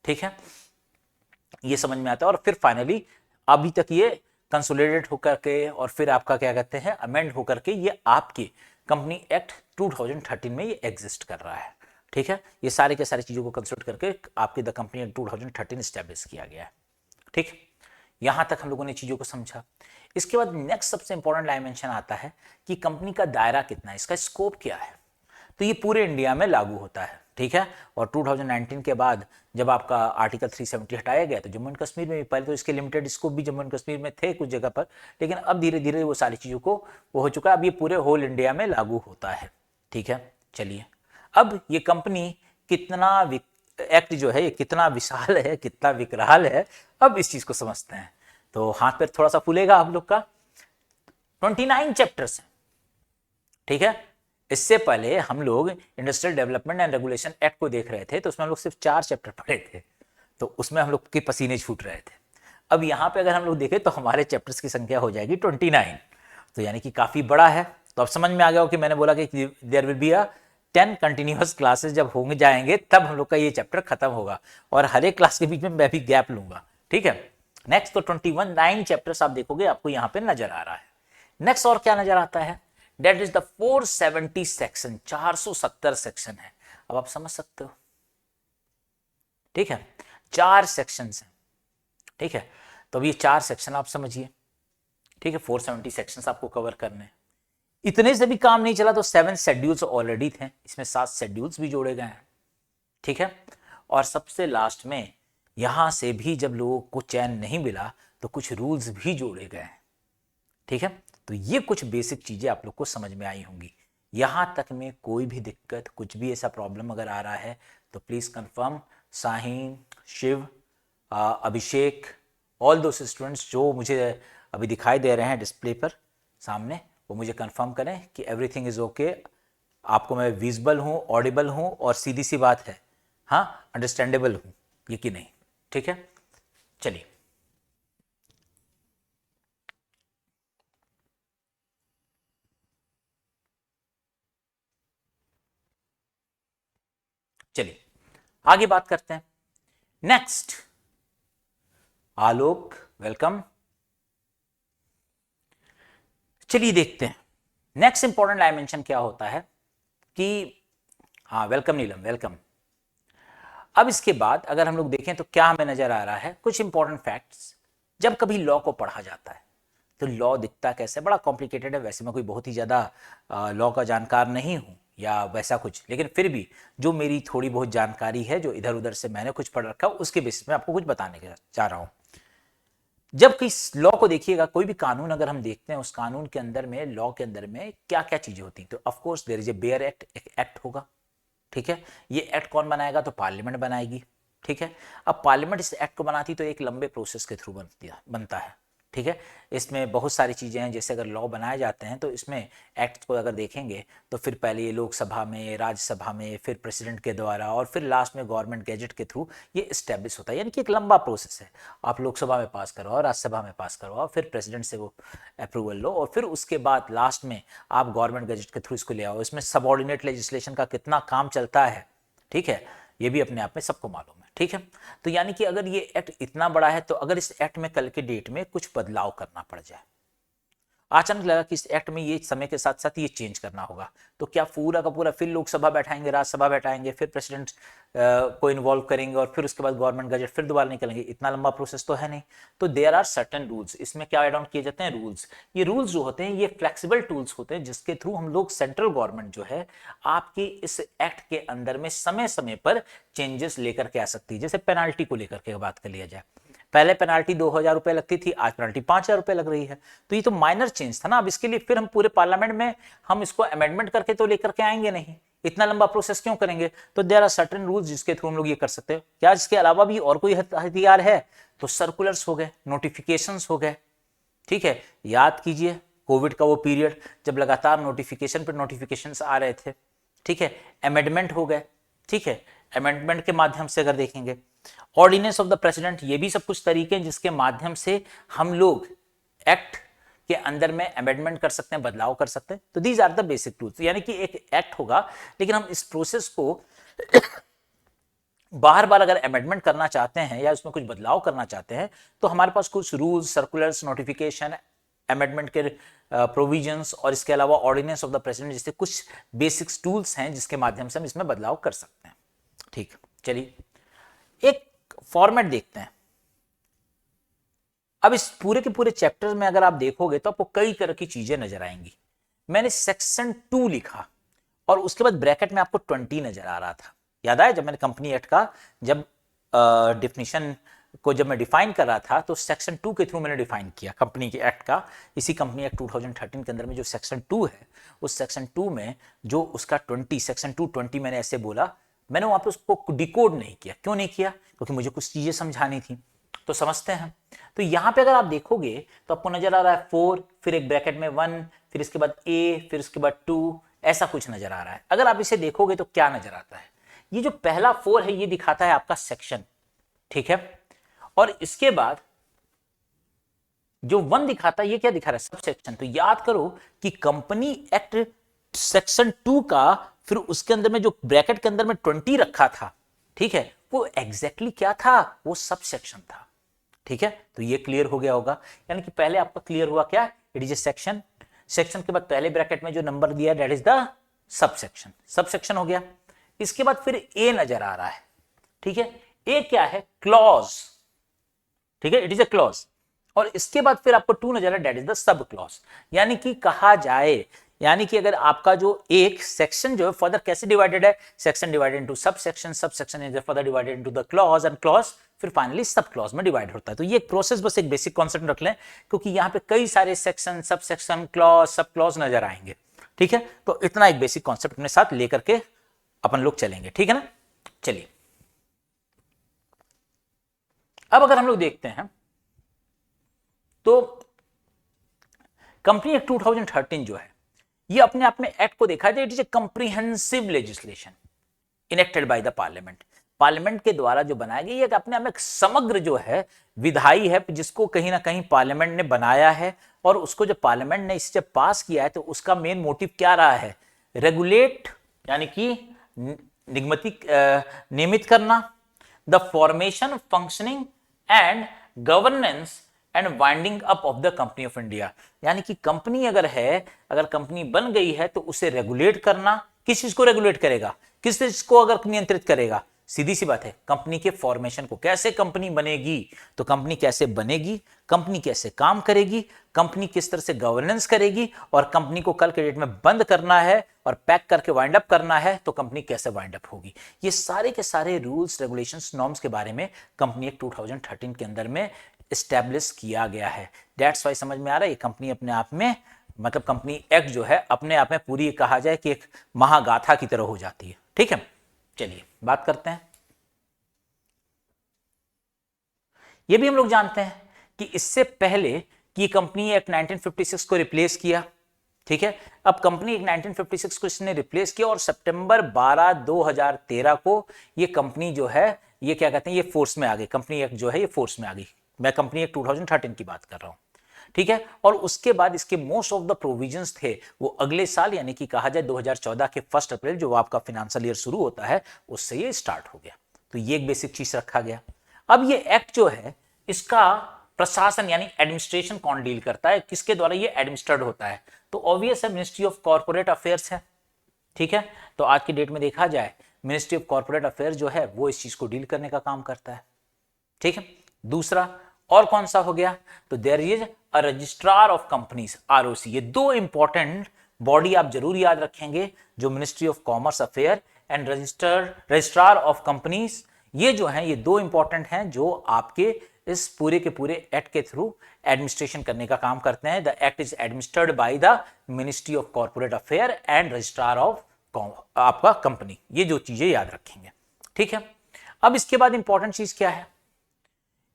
ठीक है, ये समझ में आता है। और फिर फाइनली अभी तक ये कंसोलिडेट होकर के और फिर आपका क्या कहते हैं अमेंड होकर के ये आपकी कंपनी एक्ट 2013 में ये एग्जिस्ट कर रहा है, ठीक है। ये सारे के सारी चीजों को कंसल्ट करके आपकी द कंपनी एक्ट 2013 एस्टैब्लिश किया गया है, ठीक। यहां तक हम लोगों ने चीजों को समझा। इसके बाद नेक्स्ट सबसे इंपॉर्टेंट डायमेंशन आता है कि कंपनी का दायरा कितना है, इसका स्कोप क्या है। तो ये पूरे इंडिया में लागू होता है, ठीक है। और 2019 के बाद जब आपका आर्टिकल 370 हटाया गया तो जम्मू एंड कश्मीर में भी, पहले तो इसके लिमिटेड स्कोप भी जम्मू एंड कश्मीर में थे कुछ जगह पर, लेकिन अब धीरे धीरे वो सारी चीज़ों को वो हो चुका है। अब ये पूरे होल इंडिया में लागू होता है, ठीक है। चलिए, अब ये कंपनी कितना एक्ट जो है ये कितना विशाल है, कितना विकराल है, अब इस चीज़ को समझते हैं। तो हाथ पैर थोड़ा सा फूलेगा आप लोग का। 29 चैप्टर्स हैं, ठीक है। इससे पहले हम लोग industrial development and regulation act को देख रहे थे तो उसमें हम लोग सिर्फ 4 चैप्टर पढ़े थे, तो उसमें हम लोग के पसीने छूट रहे थे। अब यहाँ पे अगर हम लोग देखें तो हमारे चैप्टर्स की संख्या हो जाएगी 29, तो यानी कि काफ़ी बड़ा है। तो अब समझ में आ गया हो कि मैंने बोला कि there will be 10 continuous classes जब होंगे जाएंगे तब हम लोग का ये चैप्टर खत्म होगा और हर एक क्लास के बीच में मैं भी गैप लूंगा, ठीक है। नेक्स्ट तो 9 चैप्टर्स आप देखोगे आपको यहाँ पे नजर आ रहा है। नेक्स्ट और क्या नजर आता है, that is the 470 section, 470 section है। अब आप समझ सकते हो, ठीक है, 4 सेक्शंस हैं, ठीक है। तो अब ये 4 सेक्शन आप समझिए, ठीक है, 470 सेक्शंस आपको कवर करने हैं। इतने से भी काम नहीं चला तो 7 शेड्यूल्स ऑलरेडी थे, इसमें 7 शेड्यूल्स भी जोड़े गए हैं, ठीक है। और सबसे लास्ट में यहां से भी जब लोगों को चैन नहीं मिला तो कुछ रूल्स भी जोड़े गए हैं, ठीक है। तो ये कुछ बेसिक चीजें आप लोग को समझ में आई होंगी। यहां तक में कोई भी दिक्कत, कुछ भी ऐसा प्रॉब्लम अगर आ रहा है तो please confirm. Sahin, Shiv, Abhishek, all दो स्टूडेंट्स जो मुझे अभी दिखाई दे रहे हैं डिस्प्ले पर सामने, वो मुझे कंफर्म करें कि एवरीथिंग इज ओके, आपको मैं विजिबल हूँ, ऑडिबल हूँ और सीधी सी बात है, हाँ, अंडरस्टैंडेबल हूँ ये कि नहीं, ठीक है। चलिए, चलिए आगे बात करते हैं। नेक्स्ट, आलोक, वेलकम। चलिए देखते हैं नेक्स्ट इंपॉर्टेंट डायमेंशन क्या होता है कि, हाँ वेलकम नीलम, वेलकम। अब इसके बाद अगर हम लोग देखें तो क्या हमें नजर आ रहा है, कुछ इंपॉर्टेंट फैक्ट्स। जब कभी लॉ को पढ़ा जाता है तो लॉ दिखता कैसे, बड़ा कॉम्प्लिकेटेड है। वैसे मैं कोई बहुत ही ज़्यादा लॉ का जानकार नहीं हूँ या वैसा कुछ, लेकिन फिर भी जो मेरी थोड़ी बहुत जानकारी है, जो इधर उधर से मैंने कुछ पढ़ रखा, उसके बेसिस में आपको कुछ बताने का चाह रहा हूँ। जब किस लॉ को देखिएगा, कोई भी कानून अगर हम देखते हैं, उस कानून के अंदर में, लॉ के अंदर में क्या क्या चीजें होती हैं, तो of course there is a bare act, एक एक्ट होगा, ठीक है। ये एक्ट कौन बनाएगा, तो पार्लियामेंट बनाएगी, ठीक है। अब पार्लियामेंट इस एक्ट को बनाती तो एक लंबे प्रोसेस के थ्रू बनता है, ठीक है। इसमें बहुत सारी चीज़ें हैं, जैसे अगर लॉ बनाए जाते हैं तो इसमें एक्ट को अगर देखेंगे तो फिर पहले ये लोकसभा में, राज्यसभा में, फिर प्रेसिडेंट के द्वारा और फिर लास्ट में गवर्नमेंट गैजेट के थ्रू ये इस्टेब्लिश होता है। यानी कि एक लंबा प्रोसेस है, आप लोकसभा में पास करवाओ, राज्यसभा में पास करवाओ, फिर प्रेसिडेंट से वो अप्रूवल लो और फिर उसके बाद लास्ट में आप गवर्नमेंट गैजेट के थ्रू इसको ले आओ। इसमें सबऑर्डिनेट लेजिस्लेशन का कितना काम चलता है ठीक है, ये भी अपने आप में सबको मालूम है। ठीक है, तो यानी कि अगर ये एक्ट इतना बड़ा है तो अगर इस एक्ट में कल के डेट में कुछ बदलाव करना पड़ जाए, अचानक लगा कि इस एक्ट में ये समय के साथ साथ ये चेंज करना होगा, तो क्या पूरा का पूरा फिर लोकसभा बैठाएंगे, राज्यसभा बैठाएंगे, फिर प्रेसिडेंट को इन्वॉल्व करेंगे और फिर उसके बाद गवर्नमेंट गजट फिर दोबारा निकलेंगे? इतना लंबा प्रोसेस तो है नहीं। तो देयर आर सर्टेन रूल्स, इसमें क्या एड ऑन किए जाते हैं? रूल्स। ये रूल्स जो होते हैं ये फ्लेक्सिबल टूल्स होते हैं जिसके थ्रू हम लोग सेंट्रल गवर्नमेंट जो है आपके इस एक्ट के अंदर में समय समय पर चेंजेस लेकर के आ सकती है। जैसे पेनाल्टी को लेकर के बात कर लिया जाए, पहले पेनाल्टी 2000 रुपए लगती थी, आज पेनाल्टी 5000 रुपए लग रही है, तो ये तो माइनर चेंज था ना। अब इसके लिए फिर हम पूरे पार्लियामेंट में हम इसको अमेंडमेंट करके तो लेकर के आएंगे नहीं, इतना लंबा प्रोसेस क्यों करेंगे? तो देयर आर सर्टेन रूल्स जिसके थ्रू हम लोग ये कर सकते हैं। क्या इसके अलावा भी और कोई हथियार है? तो सर्कुलर्स हो गए, नोटिफिकेशंस हो गए। ठीक है, याद कीजिए कोविड का वो पीरियड जब लगातार नोटिफिकेशन पर नोटिफिकेशंस आ रहे थे। ठीक है, अमेंडमेंट हो गए। ठीक है, अमेंडमेंट के माध्यम से अगर देखेंगे, ऑर्डिनेंस ऑफ द प्रेसिडेंट, ये भी सब कुछ तरीके हैं जिसके माध्यम से हम लोग एक्ट के अंदर में अमेंडमेंट कर सकते हैं, बदलाव कर सकते हैं। तो these are the basic tools. यानी कि एक एक्ट होगा लेकिन हम इस प्रोसेस को बार बार अगर अमेंडमेंट करना चाहते हैं या उसमें कुछ बदलाव करना चाहते हैं तो हमारे पास कुछ रूल्स, सर्कुलर्स, नोटिफिकेशन, अमेंडमेंट के प्रोविजंस और इसके अलावा ऑर्डिनेंस ऑफ द प्रेसिडेंट जैसे कुछ बेसिक्स टूल्स हैं जिसके माध्यम से हम इसमें बदलाव कर सकते हैं। ठीक, चलिए एक फॉर्मेट देखते हैं। अब इस पूरे के पूरे चैप्टर में अगर आप देखोगे तो आपको कई तरह की चीजें नजर आएंगी। मैंने सेक्शन 2 लिखा और उसके बाद ब्रैकेट में आपको 20 नजर आ रहा था। याद आया जब मैंने कंपनी एक्ट का जब डिफिनेशन को जब मैं डिफाइन कर रहा था तो सेक्शन 2 के थ्रू मैंने डिफाइन किया कंपनी के एक्ट का। इसी कंपनी एक्ट 2013 के अंदर में जो सेक्शन 2 है उस सेक्शन 2 में जो उसका 20 सेक्शन 220 मैंने ऐसे बोला, मैंने वहां पे उसको डिकोड नहीं किया। क्यों नहीं किया? क्योंकि मुझे कुछ चीजें समझानी थी। तो समझते हैं। तो यहां पे अगर आप देखोगे तो आपको नजर आ रहा है 4, फिर एक ब्रैकेट में 1, फिर इसके बाद A, फिर उसके बाद 2, ऐसा कुछ नजर आ रहा है। अगर आप इसे देखोगे तो क्या नजर आता है? ये जो पहला 4 है ये दिखाता है आपका सेक्शन। ठीक है, और इसके बाद जो 1 दिखाता है ये क्या दिखा रहा है? Sub section. तो याद करो कि कंपनी एक्ट सेक्शन 2 का फिर उसके अंदर में जो ब्रैकेट के अंदर में 20 रखा था, ठीक है, वो एग्जैक्टली क्या था? वो सब सेक्शन था। ठीक है, तो ये क्लियर हो गया होगा। यानी कि पहले आपका क्लियर हुआ क्या? It is A section. Section के बाद पहले ब्रैकेट में जो नंबर दिया that is the sub section. Sub section हो गया। इसके बाद फिर ए नजर आ रहा है। ठीक है, ए क्या है? क्लॉज। ठीक है, इट इज ए क्लॉज। और इसके बाद फिर आपको 2 नजर आ रहा है that is the sub clause. यानी कि कहा जाए, यानी कि अगर आपका जो एक सेक्शन जो है फर्दर कैसे डिवाइडेड है? Section divided into sub section, sub section is further divided into the clause and clause फिर फाइनली सब क्लॉज में डिवाइड होता है। तो ये एक प्रोसेस, बस एक बेसिक कॉन्सेप्ट रख लें क्योंकि यहां पे कई सारे section, sub section, clause, sub clause नजर आएंगे। ठीक है, तो इतना एक बेसिक कॉन्सेप्ट अपने साथ लेकर के अपन लोग चलेंगे। ठीक है ना? चलिए अब अगर हम लोग देखते हैं तो कंपनी एक्ट 2013 जो है ये अपने आप में एक्ट को देखा जाए it is a comprehensive legislation enacted by the parliament. Parliament के द्वारा जो बनाया गया ये अपने आप में समग्र जो है विधायी है जिसको कहीं ना कहीं पार्लियामेंट ने बनाया है और उसको जब पार्लियामेंट ने इसे जब पास किया है तो उसका मेन मोटिव क्या रहा है? रेगुलेट, यानी कि नियमित करना, the formation, functioning and governance and winding up of the company of India. यानी कि कंपनी अगर है, अगर कंपनी बन गई है तो उसे रेगुलेट करना। किस चीज को रेगुलेट करेगा? किस चीज को अगर नियंत्रित करेगा? सीधी सी बात है, कंपनी के फॉर्मेशन को। कैसे कंपनी बनेगी? तो कंपनी कैसे बनेगी, कंपनी कैसे काम करेगी, कंपनी किस तरह से गवर्नेंस करेगी, और कंपनी को कल के डेट में बंद करना है और पैक करके वाइंड अप करना है तो कंपनी कैसे वाइंड अप होगी। ये सारे के सारे रूल्स, रेगुलेशंस, नॉर्म्स के बारे में कंपनी एक्ट 2013 के अंदर में एस्टैब्लिश किया गया है। दैट्स वाई समझ में आ रहा है ये कंपनी अपने आप में, मतलब कंपनी एक्ट जो है अपने आप में पूरी कहा जाए कि एक महागाथा की तरह हो जाती है। ठीक है, चलिए बात करते हैं। ये भी हम लोग जानते हैं कि इससे पहले कि कंपनी एक्ट 1956 को रिप्लेस किया। ठीक है, अब कंपनी एक्ट 1956 को इसने रिप्लेस किया और सितंबर 12, 2013 को ये कंपनी जो है ये क्या कहते हैं, ये फोर्स में आ गई। कंपनी एक्ट जो है ये फोर्स में आ गई। मैं कंपनी एक्ट 2013 की बात कर रहा हूं। ठीक है। और उसके बाद इसके मोस्ट ऑफ द प्रोविजंस थे वो अगले साल यानी कि कहा जाए 2014 के 1 अप्रैल जो आपका फाइनेंशियल ईयर शुरू होता है उससे ये स्टार्ट हो गया। तो ये एक बेसिक चीज रखा गया। अब ये एक्ट जो है इसका प्रशासन यानी एडमिनिस्ट्रेशन कौन डील करता है, किसके द्वारा ये एडमिनिस्ट्रेट होता है, तो ऑब्वियस है मिनिस्ट्री ऑफ कॉर्पोरेट अफेयर्स है। ठीक है, तो आज की डेट में देखा जाए मिनिस्ट्री ऑफ कॉर्पोरेट अफेयर्स जो है वो इस चीज को डील करने का काम करता है। ठीक है, दूसरा और कौन सा हो गया, तो there is a registrar of companies ROC. ये दो इंपॉर्टेंट बॉडी आप जरूर याद रखेंगे, जो ministry of commerce affair and registrar of companies, ये जो है ये दो इंपॉर्टेंट हैं जो आपके इस पूरे के पूरे एक्ट के थ्रू एडमिनिस्ट्रेशन करने का काम करते हैं। The act is administered by the ministry of corporate affair and registrar of आपका कंपनी। ये जो चीजें याद रखेंगे। ठीक है, अब इसके बाद इंपॉर्टेंट चीज क्या है,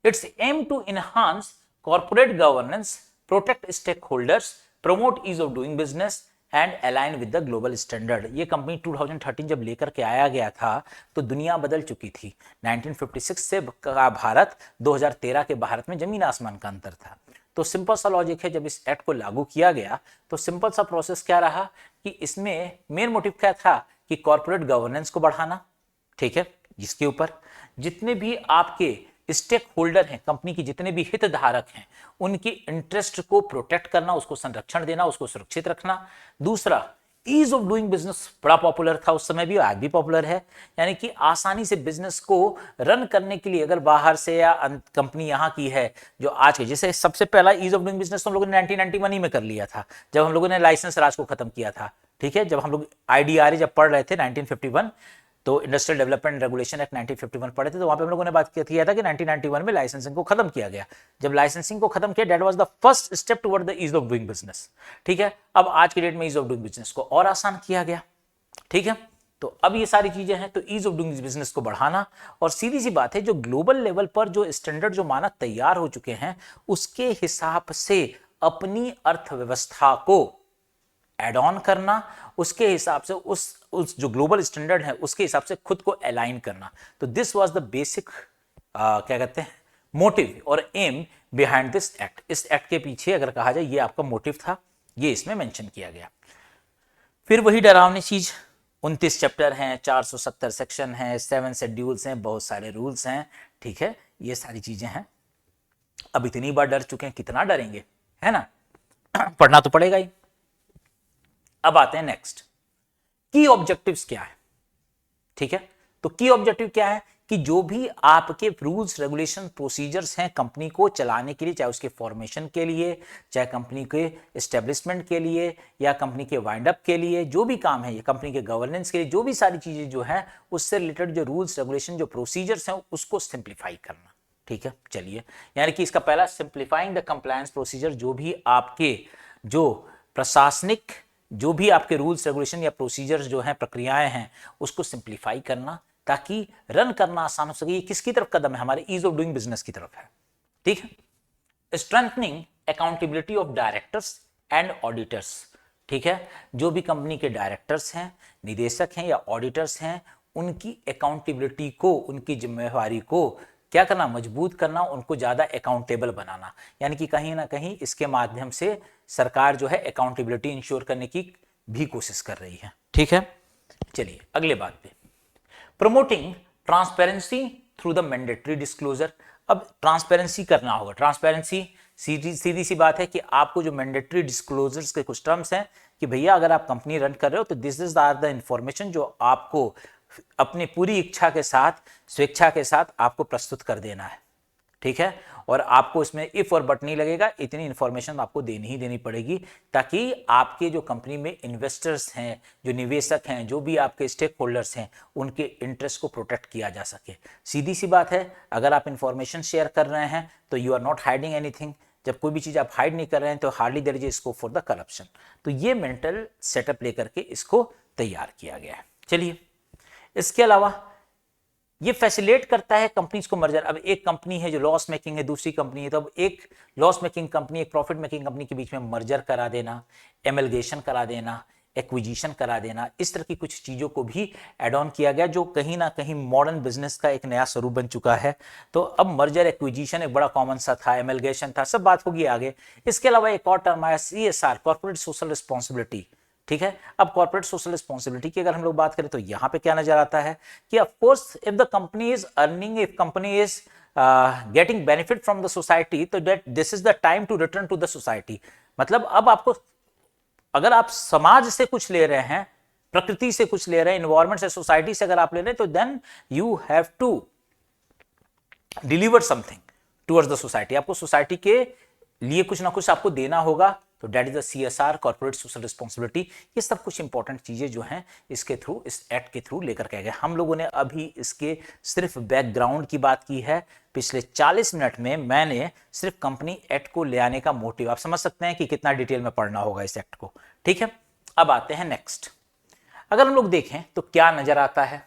its aim to enhance corporate governance, protect stake holders, promote ease of doing business and align with the global standard. ये कंपनी 2013 जब लेकर के आया गया था तो दुनिया बदल चुकी थी। 1956 से का भारत, 2013 के भारत में जमीन आसमान का अंतर था। तो सिंपल सा लॉजिक है, जब इस एक्ट को लागू किया गया तो सिंपल सा प्रोसेस क्या रहा कि इसमें मेन मोटिव क्या था कि कॉर्पोरेट गवर्नेंस को बढ़ाना। ठीक है, जिसके ऊपर जितने भी आपके स्टेक होल्डर हैं, कंपनी की जितने भी हितधारक हैं, उनकी इंटरेस्ट को प्रोटेक्ट करना, उसको संरक्षण देना, उसको सुरक्षित रखना। दूसरा, ईज ऑफ डूइंग बिजनेस बड़ा पॉपुलर था उस समय भी, आज भी पॉपुलर है, यानी कि आसानी से बिजनेस को रन करने के लिए अगर बाहर से या कंपनी यहाँ की है जो आज के, जैसे सबसे पहला ईज ऑफ डूइंग बिजनेस तो हम लोगों ने 1991 ही में कर लिया था जब हम लोगों ने लाइसेंस राज को खत्म किया था। ठीक है, जब हम लोग IDRA जब पढ़ रहे थे 1951, तो इंडस्ट्रियल डेवलपमेंट रेगुलेशन एक्ट 1951 पढ़े थे, तो वहां पे हम लोगों ने बात किया था कि 1991 में लाइसेंसिंग को खत्म किया गया। जब लाइसेंसिंग को खत्म किया, that was the first step toward the ease of doing business. ठीक है, अब आज की डेट में ईज ऑफ डूइंग बिजनेस को और आसान किया गया। ठीक है, तो अब ये सारी चीजें हैं, तो ईज ऑफ डूइंग बिजनेस को बढ़ाना, और सीधी सी बात है जो ग्लोबल लेवल पर जो स्टैंडर्ड जो मानक तैयार हो चुके हैं उसके हिसाब से अपनी अर्थव्यवस्था को एड ऑन करना, उसके हिसाब से उस जो ग्लोबल स्टैंडर्ड है उसके हिसाब से खुद को अलाइन करना। तो दिस वाज द बेसिक क्या कहते हैं मोटिव और एम बिहाइंड दिस एक्ट। इस एक्ट के पीछे अगर कहा जाए ये आपका मोटिव था, ये इसमें मेंशन किया गया। फिर वही डरावनी चीज, 29 चैप्टर हैं, 470 सेक्शन हैं, 7 शेड्यूल्स हैं, बहुत सारे रूल्स हैं। ठीक है, ये सारी चीजें हैं। अब इतनी बार डर चुके हैं, कितना डरेंगे, है ना, पढ़ना तो पड़ेगा ही। अब आते हैं नेक्स्ट, की ऑब्जेक्टिव्स क्या है। ठीक है, तो की ऑब्जेक्टिव क्या है कि जो भी आपके रूल्स रेगुलेशन प्रोसीजर्स हैं कंपनी को चलाने के लिए, चाहे उसके फॉर्मेशन के लिए, चाहे कंपनी के एस्टेब्लिशमेंट के लिए, या कंपनी के वाइंड अप के लिए, जो भी काम है, ये कंपनी के गवर्नेंस के लिए, जो भी सारी चीजें जो है उससे रिलेटेड जो रूल्स रेगुलेशन जो प्रोसीजर्स हैं उसको सिंप्लीफाई करना। ठीक है, चलिए, यानी कि इसका पहला सिंप्लीफाइंग द कंप्लायंस प्रोसीजर, जो भी आपके जो प्रशासनिक जो भी आपके रूल्स रेगुलेशन या प्रोसीजर्स जो हैं, प्रक्रियाएं हैं, उसको सिंप्लीफाई करना ताकि रन करना आसान हो सके। ये किसकी तरफ कदम है, हमारे ईज ऑफ डूइंग बिजनेस की तरफ है। ठीक है, strengthening accountability of directors and auditors. ठीक है, जो भी कंपनी के डायरेक्टर्स हैं, निदेशक हैं या ऑडिटर्स हैं, उनकी अकाउंटेबिलिटी को, उनकी जिम्मेवारी को क्या करना, मजबूत करना, उनको ज्यादा अकाउंटेबल बनाना। यानी कि कहीं ना कहीं इसके माध्यम से सरकार जो है अकाउंटेबिलिटी इंश्योर करने की भी कोशिश कर रही है। ठीक है, चलिए अगले बात पे, promoting transparency through the mandatory disclosure. अब ट्रांसपेरेंसी करना होगा। ट्रांसपेरेंसी सीधी सी बात है कि आपको जो मैंडेटरी डिस्क्लोजर्स के कुछ टर्म्स हैं कि भैया अगर आप कंपनी रन कर रहे हो तो दिस इज द इंफॉर्मेशन जो आपको अपनी पूरी इच्छा के साथ, स्वेच्छा के साथ आपको प्रस्तुत कर देना है। ठीक है, और आपको इसमें इफ और बट नहीं लगेगा, इतनी इंफॉर्मेशन आपको देनी ही देनी पड़ेगी ताकि आपके जो कंपनी में इन्वेस्टर्स हैं, जो निवेशक हैं, जो भी आपके स्टेक होल्डर्स हैं, उनके इंटरेस्ट को प्रोटेक्ट किया जा सके। सीधी सी बात है, अगर आप इंफॉर्मेशन शेयर कर रहे हैं तो you are not hiding anything. जब कोई भी चीज आप हाइड नहीं कर रहे हैं तो hardly there is scope for the corruption. तो ये मेंटल सेटअप लेकर के इसको तैयार किया गया है। चलिए, इसके अलावा ये फैसिलिटेट करता है कंपनीज को मर्जर। अब एक कंपनी है जो लॉस मेकिंग है, दूसरी कंपनी है, तो अब एक लॉस मेकिंग कंपनी, एक प्रॉफिट मेकिंग कंपनी के बीच में मर्जर करा देना, एमलगेशन करा देना, एक्विजिशन करा देना, इस तरह की कुछ चीज़ों को भी एड ऑन किया गया, जो कहीं ना कहीं मॉडर्न बिजनेस का एक नया स्वरूप बन चुका है। तो अब मर्जर एक्विजिशन एक बड़ा कॉमन सा था, एमलगेशन था, सब बात होगी आगे। इसके अलावा एक और टर्म आया CSR, कॉर्पोरेट सोशल रिस्पॉन्सिबिलिटी। ठीक है, अब कॉर्पोरेट सोशल रिस्पॉन्सिबिलिटी की अगर हम लोग बात करें तो यहाँ पे क्या नजर आता है कि of course if the company is earning, if company is getting benefit from the society, तो that this is the time to return to the society. मतलब अब आपको, अगर आप समाज से कुछ ले रहे हैं, प्रकृति से कुछ ले रहे हैं, इन्वायरमेंट से, सोसाइटी से अगर आप ले रहे हैं, तो then you have to deliver something towards the society. आपको सोसाइटी के लिए कुछ ना कुछ आपको देना होगा, तो that is the CSR, corporate social responsibility. ये सब कुछ इंपॉर्टेंट चीजें जो हैं इसके थ्रू, इस एक्ट के थ्रू लेकर के गए। हम लोगों ने अभी इसके सिर्फ बैकग्राउंड की बात की है। पिछले 40 मिनट में मैंने सिर्फ कंपनी एक्ट को ले आने का मोटिव, आप समझ सकते हैं कि कितना डिटेल में पढ़ना होगा इस एक्ट को। ठीक है, अब आते हैं नेक्स्ट। अगर हम लोग देखें तो क्या नजर आता है,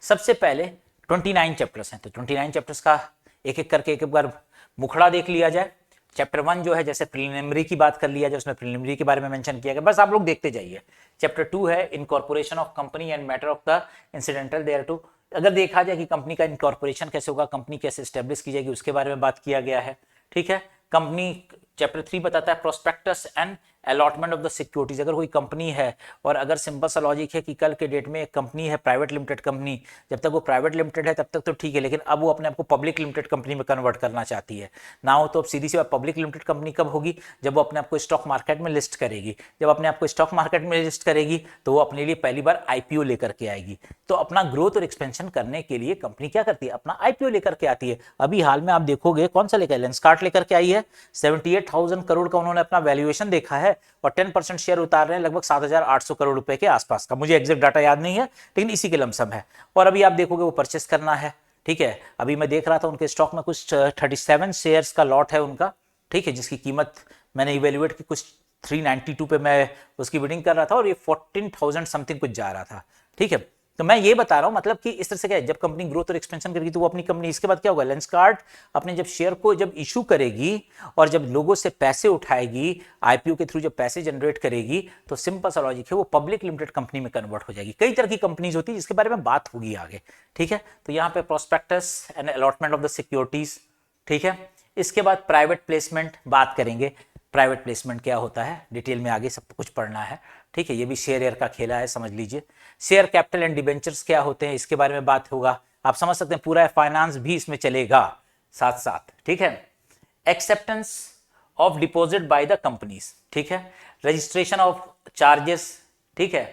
सबसे पहले 29 चैप्टर्स हैं, तो 29 चैप्टर्स का एक एक करके एक बार मुखड़ा देख लिया जाए। चैप्टर 1 जो है, जैसे प्रीलिमिनरी की बात कर लिया जाए, उसमें प्रीलिमिनरी के बारे में मेंशन किया गया, बस आप लोग देखते जाइए। चैप्टर 2 है incorporation of company and matter of the incidental thereto. अगर देखा जाए कि कंपनी का इनकॉर्पोरेशन कैसे होगा, कंपनी कैसे स्टेब्लिश की जाएगी, उसके बारे में बात किया गया है। ठीक है, कंपनी, चैप्टर 3 बताता है prospectus and allotment of the securities. अगर कोई कंपनी है, और अगर सिंपल सा लॉजिक है कि कल के डेट में एक कंपनी है प्राइवेट लिमिटेड कंपनी, जब तक वो प्राइवेट लिमिटेड है तब तक तो ठीक है, लेकिन अब वो अपने आप को पब्लिक लिमिटेड कंपनी में कन्वर्ट करना चाहती है ना, हो तो अब सीधी सी बात, पब्लिक लिमिटेड कंपनी कब होगी, जब वो अपने आप को स्टॉक मार्केट में लिस्ट करेगी। जब अपने आप को स्टॉक मार्केट में लिस्ट करेगी तो वो अपने लिए पहली बार IPO लेकर के आएगी। तो अपना ग्रोथ और एक्सपेंशन करने के लिए कंपनी क्या करती है, अपना IPO लेकर के आती है। अभी हाल में आप देखोगे कौन सा लेकर, लेंसकार्ट लेकर के आई है, 78,000 करोड़ का उन्होंने अपना वैल्यूएशन देखा है, और 10% शेयर उतार रहे हैं लगभग 7,800 करोड़ रुपए के आसपास का। मुझे एग्जैक्ट डाटा याद नहीं है, लेकिन इसी के लमसम है। और अभी आप देखोगे वो परचेस करना है। ठीक है, अभी मैं देख रहा था उनके स्टॉक में कुछ 37 शेयर्स का लॉट है उनका। ठीक है, जिसकी कीमत मैंने इवेल्युएट की कुछ 392 पे मैं उसकी बिडिंग कर रहा था, और ये 14,000 समथिंग कुछ जा रहा था। ठीक है, तो मैं ये बता रहा हूं मतलब कि इस तरह से क्या है, जब कंपनी ग्रोथ और एक्सपेंशन करेगी तो वो अपनी कंपनी, इसके बाद क्या होगा, लेंसकार्ट अपने जब शेयर को जब इशू करेगी और जब लोगों से पैसे उठाएगी, IPO के थ्रू जब पैसे जनरेट करेगी, तो सिंपल सा लॉजिक है वो पब्लिक लिमिटेड कंपनी में कन्वर्ट हो जाएगी। कई तरह की कंपनीज होती है जिसके बारे में बात होगी आगे। ठीक है, तो यहाँ पे prospectus and allotment of the securities. ठीक है, इसके बाद प्राइवेट प्लेसमेंट बात करेंगे। प्राइवेट प्लेसमेंट क्या होता है, डिटेल में आगे सब कुछ पढ़ना है। ठीक है, ये भी शेयर का खेला है, समझ लीजिए। शेयर कैपिटल एंड डिबेंचर्स क्या होते हैं, इसके बारे में बात होगा। आप समझ सकते हैं पूरा फाइनेंस भी इसमें चलेगा साथ साथ। ठीक है, acceptance of deposit by the companies. ठीक है, रजिस्ट्रेशन ऑफ चार्जेस। ठीक है,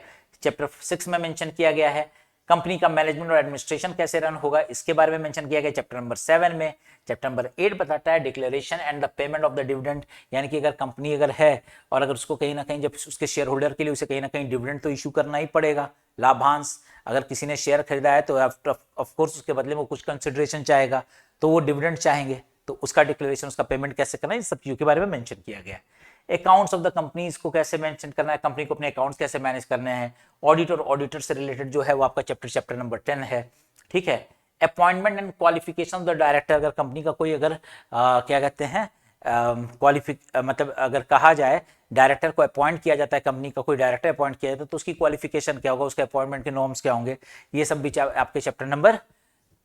चैप्टर 6 में मेंशन किया गया है। कंपनी का मैनेजमेंट और एडमिनिस्ट्रेशन कैसे रन होगा, इसके बारे में मेंशन किया गया चैप्टर नंबर 7 में। चैप्टर नंबर 8 बताता है declaration and the payment of the dividend, यानी कि अगर कंपनी अगर है और अगर उसको कहीं ना कहीं जब उसके शेयर होल्डर के लिए उसे कहीं ना कहीं डिविडेंड तो इशू करना ही पड़ेगा, लाभांश। अगर किसी ने शेयर खरीदा है तो ऑफ कोर्स उसके बदले में वो कुछ कंसिडरेशन चाहेगा, तो वो डिविडेंड चाहेंगे, तो उसका डिक्लेरेशन, उसका पेमेंट कैसे करना है, इन सब चीजों के बारे में मेंशन किया गया है। अकाउंट्स ऑफ द कंपनीज को कैसे मेंशन करना है, कंपनी को अपने अकाउंट्स कैसे मैनेज करने हैं। ऑडिट और ऑडिटर से रिलेटेड जो है वो आपका चैप्टर नंबर 10 है। ठीक है, appointment and qualification of the director. अगर कंपनी का कोई अगर क्या कहते हैं मतलब अगर कहा जाए डायरेक्टर को अपॉइंट किया जाता है, कंपनी का कोई डायरेक्टर अपॉइंट किया जाता है, तो उसकी क्वालिफिकेशन क्या होगा, उसके अपॉइंटमेंट के नॉर्म्स क्या होंगे, ये सब भी आपके चैप्टर नंबर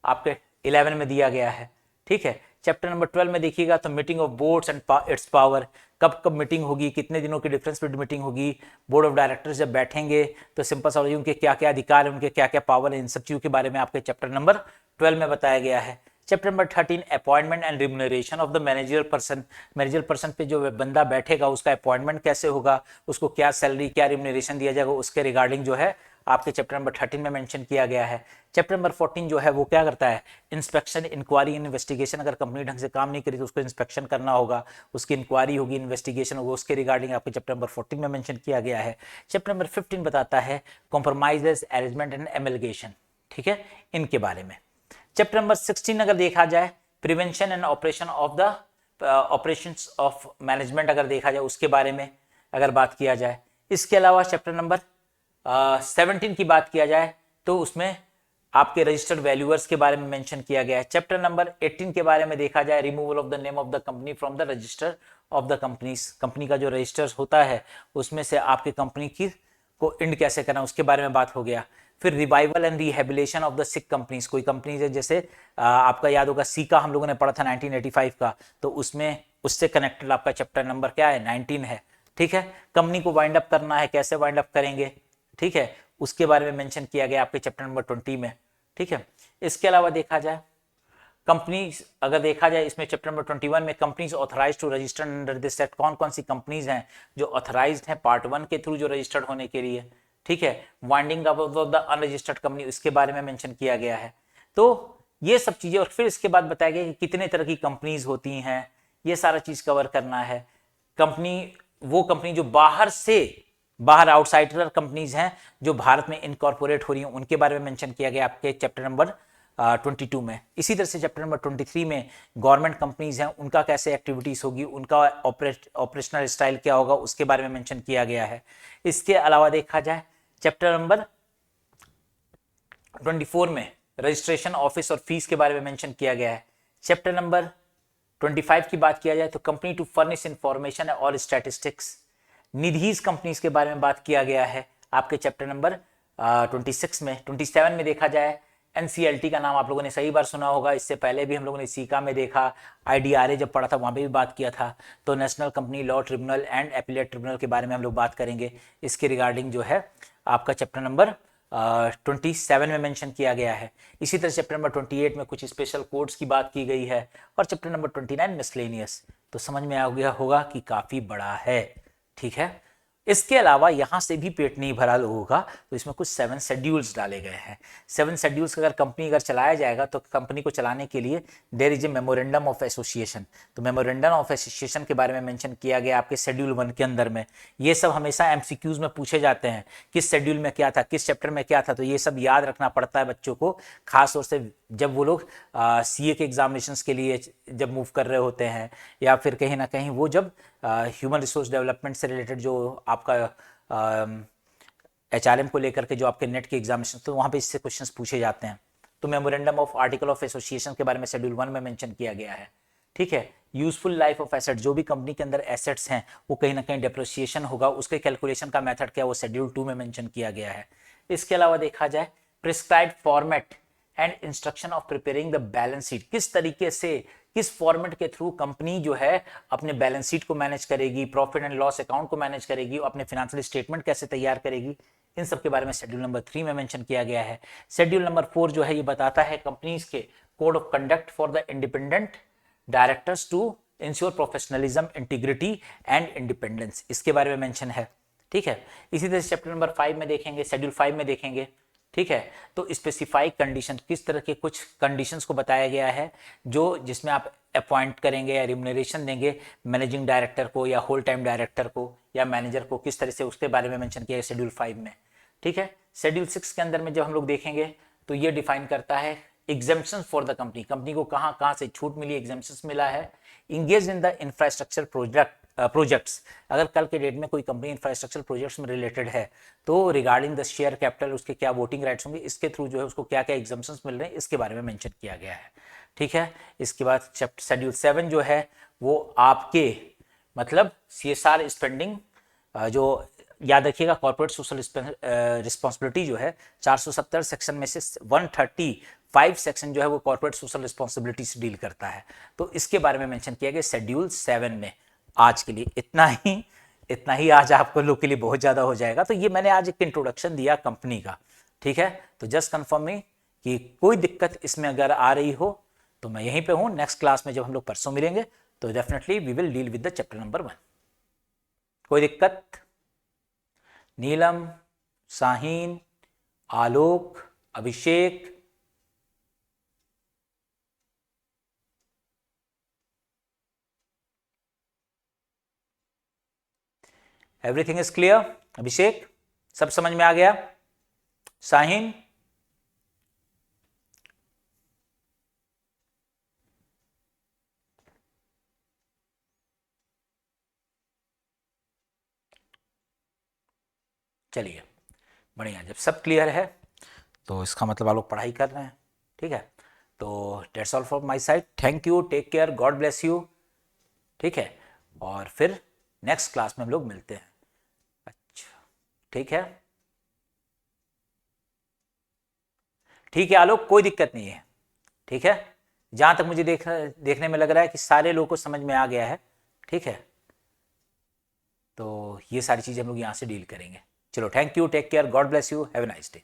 आपके 11 में दिया गया है। ठीक है, चैप्टर नंबर 12 में देखिएगा तो meeting of boards and it's power, कब कब मीटिंग होगी, कितने दिनों की डिफरेंस पे मीटिंग होगी। बोर्ड ऑफ डायरेक्टर्स जब बैठेंगे तो सिंपल सा उनके क्या क्या अधिकार है, उनके क्या क्या पावर है, इन सब चीजों के बारे में आपके चैप्टर नंबर 12 में बताया गया है। Chapter number 13 appointment and remuneration of the manager person. Manager person पे जो बंदा बैठेगा उसका अपॉइंटमेंट कैसे होगा, उसको क्या सैलरी क्या रिम्यूनरेशन दिया जाएगा, उसके रिगार्डिंग जो है आपके चैप्टर नंबर 13 में मेंशन किया गया है। चैप्टर नंबर 14 जो है वो क्या करता है, इंस्पेक्शन इंक्वायरी इन्वेस्टिगेशन। अगर कंपनी ढंग से काम नहीं करी तो उसको इंस्पेक्शन करना होगा, उसकी इंक्वायरी होगी, इन्वेस्टिगेशन होगा, उसके रिगार्डिंग आपके चैप्टर नंबर 14 में मेंशन किया गया है। चैप्टर नंबर 15 बताता है कॉम्प्रोमाइजेस अरेंजमेंट एंड एमलगेशन। ठीक है, इनके बारे में। चैप्टर नंबर 16 अगर देखा जाए prevention and operation of the operations of management, अगर देखा जाए उसके बारे में अगर बात किया जाए। इसके अलावा चैप्टर नंबर 17 की बात किया जाए तो उसमें आपके रजिस्टर्ड वैल्यूअर्स के बारे में मेंशन किया गया है। चैप्टर नंबर 18 के बारे में देखा जाए removal of the name of the company from the register of the companies. Company का जो रजिस्टर होता है उसमें से आपके कंपनी की को इंड कैसे करना उसके बारे में बात हो गया। फिर revival and rehabilitation of the sick companies, कोई कंपनीज है जैसे आपका याद होगा सीका हम लोगों ने पढ़ा था 1985 का, तो उसमें उससे कनेक्टेड आपका चैप्टर नंबर क्या है 19 है। ठीक है, कंपनी को वाइंड अप करना है, कैसे वाइंड अप करेंगे, ठीक है, उसके बारे में मेंशन किया गया आपके चैप्टर नंबर 20 में। ठीक है, इसके अलावा देखा जाए कंपनीज, अगर देखा जाए इसमें चैप्टर नंबर 21 में companies authorized to register under this act, कौन कौन सी कंपनीज हैं जो ऑथराइज्ड हैं पार्ट 1 के थ्रू जो रजिस्टर्ड होने के लिए। ठीक है, winding up of the unregistered company इसके बारे में मेंशन किया गया है। तो ये सब चीजें, और फिर इसके बाद बताया गया कि कितने तरह की कंपनीज होती हैं, ये सारा चीज कवर करना है। कंपनी, वो कंपनी जो बाहर आउटसाइडर कंपनीज हैं जो भारत में इनकॉर्पोरेट हो रही हैं, उनके बारे में मेंशन किया गया आपके चैप्टर नंबर 22 में। इसी तरह से चैप्टर नंबर 23 में गवर्नमेंट कंपनीज हैं, उनका कैसे एक्टिविटीज होगी, उनका ऑपरेशनल स्टाइल क्या होगा, उसके बारे में मेंशन किया गया है। इसके अलावा देखा जाए चैप्टर नंबर 24 में रजिस्ट्रेशन ऑफिस और फीस के बारे में मेंशन किया गया है। चैप्टर नंबर 25 की बात किया जाए तो कंपनी टू फर्निश इंफॉर्मेशन और स्टैटिस्टिक्स, निधीज कंपनीज के बारे में बात किया गया है आपके चैप्टर नंबर 26 में। 27 में देखा जाए एनसीएलटी का नाम आप लोगों ने सही बार सुना होगा, इससे पहले भी हम लोगों ने सीका में देखा, आईडीआरए जब पढ़ा था वहां पे भी बात किया था। तो national company law tribunal and appellate tribunal के बारे में हम लोग बात करेंगे। इसके रिगार्डिंग जो है आपका चैप्टर नंबर 27 में मेंशन किया गया है। इसी तरह चैप्टर नंबर 28 में कुछ स्पेशल कोड्स की बात की गई है, और चैप्टर नंबर 29 मिसलेनियस। तो समझ में आ गया होगा कि काफी बड़ा है। ठीक है, इसके अलावा यहां से भी पेट नहीं भरा लोगों का, तो इसमें कुछ 7 शेड्यूल्स डाले गए हैं। 7 शेड्यूल्स अगर कंपनी अगर चलाया जाएगा तो कंपनी को चलाने के लिए there is a memorandum of association. तो मेमोरेंडम ऑफ एसोसिएशन के बारे में मेंशन किया गया आपके शेड्यूल 1 के अंदर में। ये सब हमेशा एमसीक्यूज में पूछे जाते हैं, किस शेड्यूल में क्या था, किस चैप्टर में क्या था, तो ये सब याद रखना पड़ता है बच्चों को, खास तौर से जब वो लोग सीए के एग्जामिनेशंस के लिए जब मूव कर रहे होते हैं, या फिर कहीं ना कहीं वो जब ह्यूमन रिसोर्स डेवलपमेंट से रिलेटेड जो आपका एचआरएम को लेकर के जो आपके नेट के एग्जामिनेशन, तो वहाँ पे इससे क्वेश्चंस पूछे जाते हैं। तो memorandum of article of association के बारे में शेड्यूल 1 में मेंशन किया गया है। ठीक है, यूजफुल लाइफ ऑफ एसेट, जो भी कंपनी के अंदर एसेट्स हैं वो कहीं ना कहीं डेप्रिसिएशन होगा, उसके कैलकुलेशन का मेथड क्या वो शेड्यूल 2 में मेंशन किया गया है। इसके अलावा देखा जाए prescribed format and instruction of preparing the balance sheet, किस तरीके से, किस फॉर्मेट के थ्रू कंपनी जो है अपने बैलेंस शीट को मैनेज करेगी, प्रॉफिट एंड लॉस अकाउंट को मैनेज करेगी, अपने फाइनेंशियल स्टेटमेंट कैसे तैयार करेगी, इन सब के बारे में शेड्यूल नंबर 3 में मेंशन किया गया है। शेड्यूल नंबर 4 जो है ये बताता है कंपनीज के code of conduct for the independent directors to ensure professionalism, integrity and independence, इसके बारे में मेंशन है। ठीक है, इसी तरह चैप्टर नंबर 5 में देखेंगे, शेड्यूल 5 में देखेंगे। ठीक है, तो स्पेसिफाइड कंडीशन, किस तरह के कुछ कंडीशंस को बताया गया है जो जिसमें आप अपॉइंट करेंगे या रिम्यूनरेशन देंगे मैनेजिंग डायरेक्टर को या होल टाइम डायरेक्टर को या मैनेजर को, किस तरह से, उसके बारे में मेंशन किया है शेड्यूल 5 में। ठीक है, शेड्यूल 6 के अंदर में जब हम लोग देखेंगे तो ये डिफाइन करता है exemption for the company, company को कहाँ कहाँ से छूट मिली, एग्जेम्पशन मिला है। Engage in the infrastructure projects, अगर कल के डेट में कोई कंपनी इंफ्रास्ट्रक्चर प्रोजेक्ट्स में रिलेटेड है तो रिगार्डिंग द शेयर कैपिटल उसके क्या वोटिंग राइट्स होंगे, इसके थ्रू जो है उसको क्या क्या एग्जाम्पशंस मिल रहे हैं, इसके बारे में मेंशन किया गया है। ठीक है, इसके बाद शेड्यूल 7 जो है वो आपके मतलब CSR स्पेंडिंग, जो याद रखिएगा कॉर्पोरेट सोशल रिस्पॉन्सिबिलिटी जो है 470 सेक्शन में से 135 सेक्शन जो है वो कॉर्पोरेट सोशल रिस्पॉन्सिबिलिटी से डील करता है। तो इसके बारे में मेंशन किया गया शेड्यूल 7 में। आज के लिए इतना ही आज आपको लोग के लिए बहुत ज्यादा हो जाएगा। तो ये मैंने आज एक इंट्रोडक्शन दिया कंपनी का। ठीक है, तो जस्ट कंफर्म में कि कोई दिक्कत इसमें अगर आ रही हो तो मैं यहीं पे हूं। नेक्स्ट क्लास में जब हम लोग परसों मिलेंगे तो definitely we will deal with the chapter number 1। कोई दिक्कत? Neelam, Saheen, Alok, Abhishek, everything is clear? Abhishek सब समझ में आ गया? साहिन, चलिए बढ़िया। जब सब क्लियर है तो इसका मतलब आप लोग पढ़ाई कर रहे हैं। ठीक है, तो that's all from my side. Thank you, take care, god bless you. ठीक है, और फिर नेक्स्ट क्लास में हम लोग मिलते हैं। अच्छा, ठीक है। ठीक है आलोक, कोई दिक्कत नहीं है। ठीक है, जहां तक मुझे देखने में लग रहा है कि सारे लोगों को समझ में आ गया है। ठीक है, तो ये सारी चीज़ें हम लोग यहाँ से डील करेंगे। चलो, thank you, take care, god bless you, have a nice day.